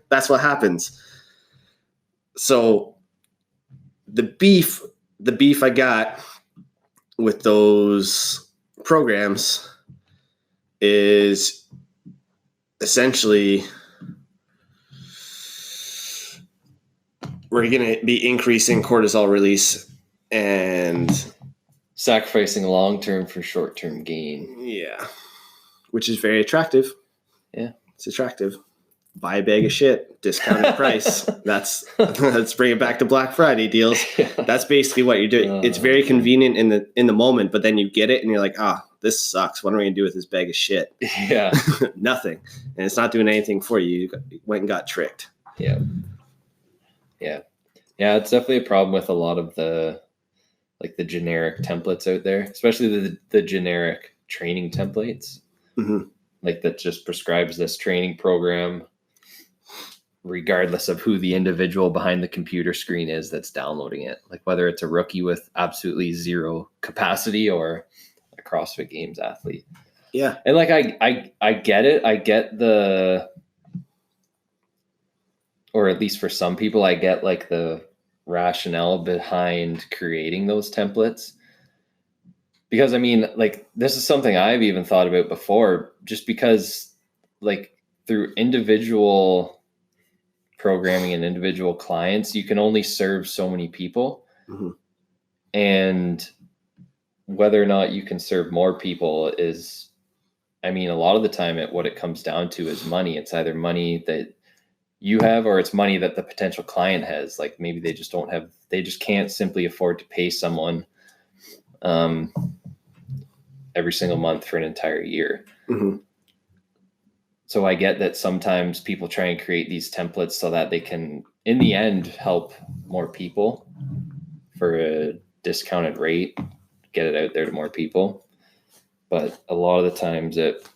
Speaker 2: That's what happens. So the beef I got with those programs is essentially we're going to be increasing cortisol release and
Speaker 1: sacrificing long-term for short-term gain.
Speaker 2: Yeah. Which is very attractive.
Speaker 1: Yeah.
Speaker 2: It's attractive. Buy a bag of shit, discounted price. Let's bring it back to Black Friday deals.
Speaker 1: Yeah.
Speaker 2: That's basically what you're doing. It's very convenient in the moment, but then you get it and you're like, this sucks. What am I going to do with this bag of shit?
Speaker 1: Yeah.
Speaker 2: Nothing. And it's not doing anything for you. You went and got tricked.
Speaker 1: Yeah. Yeah. Yeah. It's definitely a problem with a lot of the generic templates out there, especially the generic training templates.
Speaker 2: Mm-hmm.
Speaker 1: Like that just prescribes this training program regardless of who the individual behind the computer screen is that's downloading it. Like whether it's a rookie with absolutely zero capacity or a CrossFit Games athlete.
Speaker 2: Yeah.
Speaker 1: And like, I get it. I get or at least for some people, I get like the rationale behind creating those templates. Because I mean, like, this is something I've even thought about before, just because like through individual programming and individual clients, you can only serve so many people.
Speaker 2: Mm-hmm.
Speaker 1: And whether or not you can serve more people is, I mean, a lot of the time what it comes down to is money. It's either money that you have or it's money that the potential client has. Like maybe they just can't simply afford to pay someone every single month for an entire year.
Speaker 2: Mm-hmm.
Speaker 1: So I get that sometimes people try and create these templates so that they can, in the end, help more people for a discounted rate, get it out there to more people. But a lot of the times it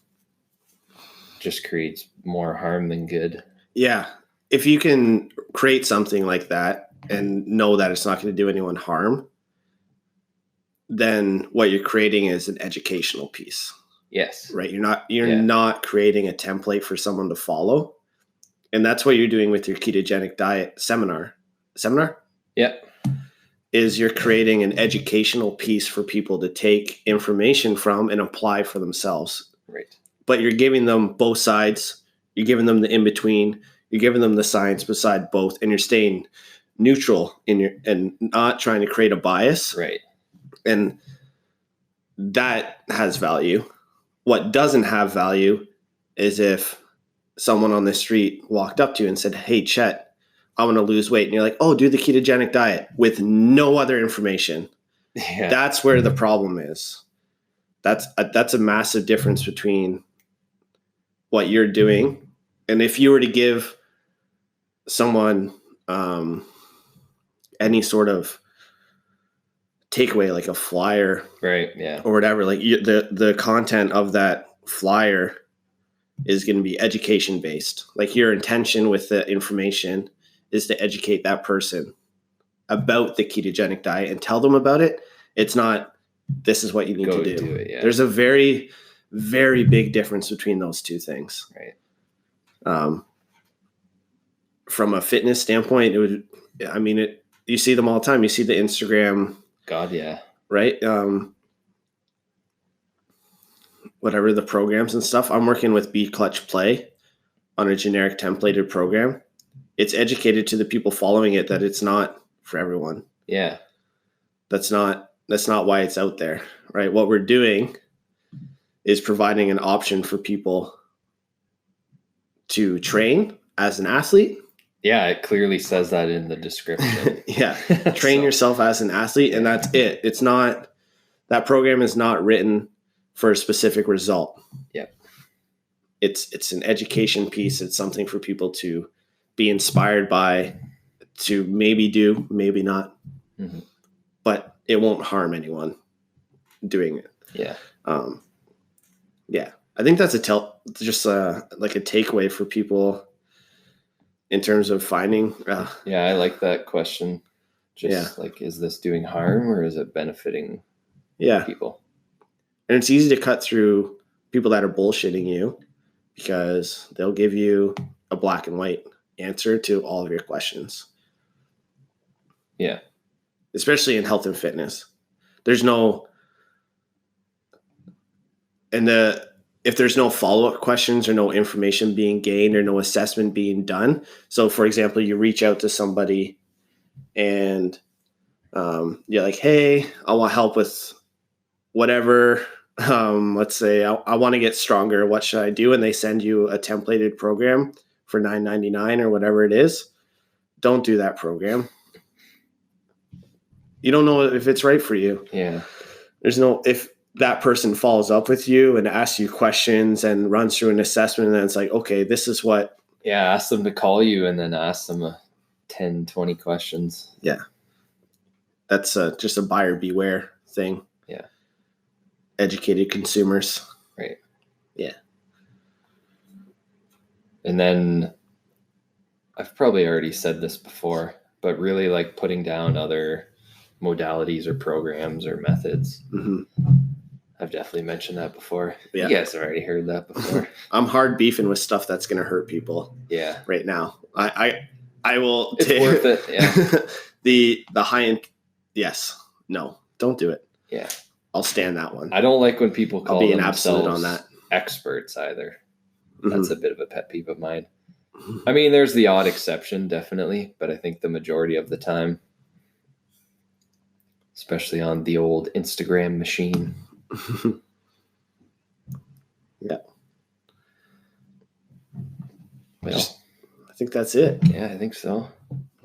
Speaker 1: just creates more harm than good.
Speaker 2: Yeah. If you can create something like that and know that it's not going to do anyone harm, then what you're creating is an educational piece.
Speaker 1: Yes.
Speaker 2: Right. You're not creating a template for someone to follow. And that's what you're doing with your ketogenic diet seminar.
Speaker 1: Yeah.
Speaker 2: Is you're creating an educational piece for people to take information from and apply for themselves.
Speaker 1: Right.
Speaker 2: But you're giving them both sides. You're giving them the in-between. You're giving them the science beside both. And you're staying neutral and not trying to create a bias.
Speaker 1: Right.
Speaker 2: And that has value. What doesn't have value is if someone on the street walked up to you and said, "Hey, Chet, I want to lose weight." And you're like, "Oh, do the ketogenic diet," with no other information.
Speaker 1: Yeah.
Speaker 2: That's where the problem is. That's a massive difference between what you're doing. And if you were to give someone any sort of takeaway, like a flyer,
Speaker 1: right? Yeah.
Speaker 2: or whatever, like the content of that flyer is going to be education based. Like your intention with the information is to educate that person about the ketogenic diet and tell them about it. It's not, this is what you need to do.
Speaker 1: It, yeah.
Speaker 2: There's a very, very big difference between those two things.
Speaker 1: Right.
Speaker 2: From a fitness standpoint, you see them all the time. You see the Instagram.
Speaker 1: God, yeah.
Speaker 2: Right. Whatever the programs and stuff. I'm working with B Clutch Play on a generic templated program. It's educated to the people following it that it's not for everyone.
Speaker 1: Yeah.
Speaker 2: That's not why it's out there, right? What we're doing is providing an option for people to train as an athlete.
Speaker 1: Yeah, it clearly says that in the description.
Speaker 2: Yeah. Train yourself as an athlete, and that's it. It's not, that program is not written for a specific result.
Speaker 1: Yep.
Speaker 2: It's an education piece. It's something for people to be inspired by, to maybe do, maybe not.
Speaker 1: Mm-hmm.
Speaker 2: But it won't harm anyone doing it.
Speaker 1: Yeah.
Speaker 2: Yeah. I think that's just like a takeaway for people in terms of finding.
Speaker 1: Yeah, I like that question. Just like, is this doing harm or is it benefiting people?
Speaker 2: And it's easy to cut through people that are bullshitting you because they'll give you a black and white answer to all of your questions.
Speaker 1: Yeah.
Speaker 2: Especially in health and fitness. There's no, if there's no follow-up questions or no information being gained or no assessment being done. So for example, you reach out to somebody and you're like, hey, I want help with whatever. Let's say I want to get stronger. What should I do? And they send you a templated program for $9.99 or whatever it is. Don't do that program. You don't know if it's right for you.
Speaker 1: Yeah.
Speaker 2: If that person follows up with you and asks you questions and runs through an assessment, and then it's like, okay, this is what.
Speaker 1: Yeah. Ask them to call you and then ask them 10, 20 questions.
Speaker 2: Yeah. That's just a buyer beware thing.
Speaker 1: Yeah.
Speaker 2: Educated consumers.
Speaker 1: Right.
Speaker 2: Yeah.
Speaker 1: And then I've probably already said this before, but really like putting down other modalities or programs or methods.
Speaker 2: Mm-hmm.
Speaker 1: I've definitely mentioned that before.
Speaker 2: Yeah.
Speaker 1: You guys have already heard that before.
Speaker 2: I'm hard beefing with stuff that's going to hurt people.
Speaker 1: Yeah.
Speaker 2: Right now. I will.
Speaker 1: It's worth it. Yeah.
Speaker 2: the high end. Yes. No, don't do it.
Speaker 1: Yeah.
Speaker 2: I'll stand that one.
Speaker 1: I don't like when people call
Speaker 2: I'll be an absolute
Speaker 1: themselves
Speaker 2: on that.
Speaker 1: experts either.
Speaker 2: Mm-hmm.
Speaker 1: That's a bit of a pet peeve of mine. I mean, there's the odd exception, definitely, but I think the majority of the time, especially on the old Instagram machine.
Speaker 2: Yeah.
Speaker 1: Well,
Speaker 2: I think that's it.
Speaker 1: Yeah, I think so.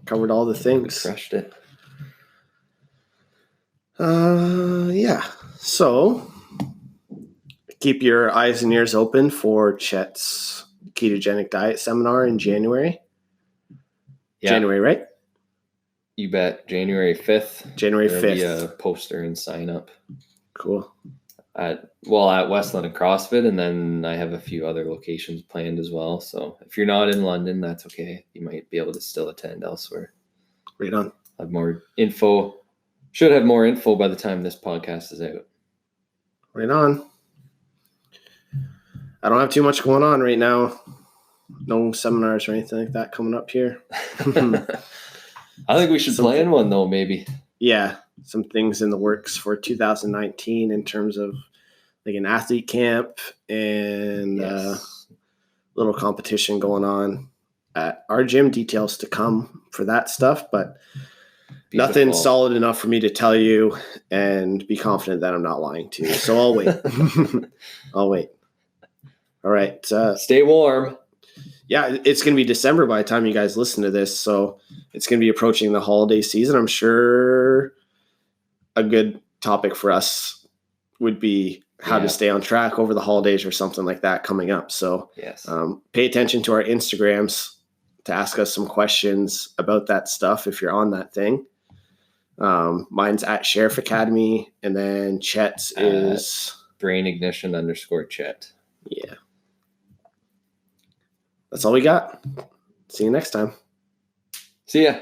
Speaker 2: Covered all the things.
Speaker 1: Crushed it.
Speaker 2: Yeah. So keep your eyes and ears open for Chet's ketogenic diet seminar in January. Yeah. January, right?
Speaker 1: You bet. January 5th.
Speaker 2: January 5th.
Speaker 1: There'll be a poster and sign up.
Speaker 2: Cool.
Speaker 1: At Westland and CrossFit, and then I have a few other locations planned as well. So if you're not in London, that's okay. You might be able to still attend elsewhere.
Speaker 2: Right on.
Speaker 1: Have more info. Should have more info by the time this podcast is out.
Speaker 2: Right on. I don't have too much going on right now. No seminars or anything like that coming up here.
Speaker 1: I think we should plan one though, maybe.
Speaker 2: Yeah, some things in the works for 2019 in terms of like an athlete camp and little competition going on at our gym. Details to come for that stuff, but beautiful. Nothing solid enough for me to tell you and be confident that I'm not lying to you. So I'll wait. I'll wait. All right.
Speaker 1: Stay warm.
Speaker 2: Yeah, it's going to be December by the time you guys listen to this. So it's going to be approaching the holiday season. I'm sure a good topic for us would be how to stay on track over the holidays or something like that coming up. So pay attention to our Instagrams to ask us some questions about that stuff if you're on that thing. Mine's at Sheriff Academy, and then Chet's is
Speaker 1: Brain Ignition _Chet.
Speaker 2: Yeah. That's all we got. See you next time.
Speaker 1: See ya.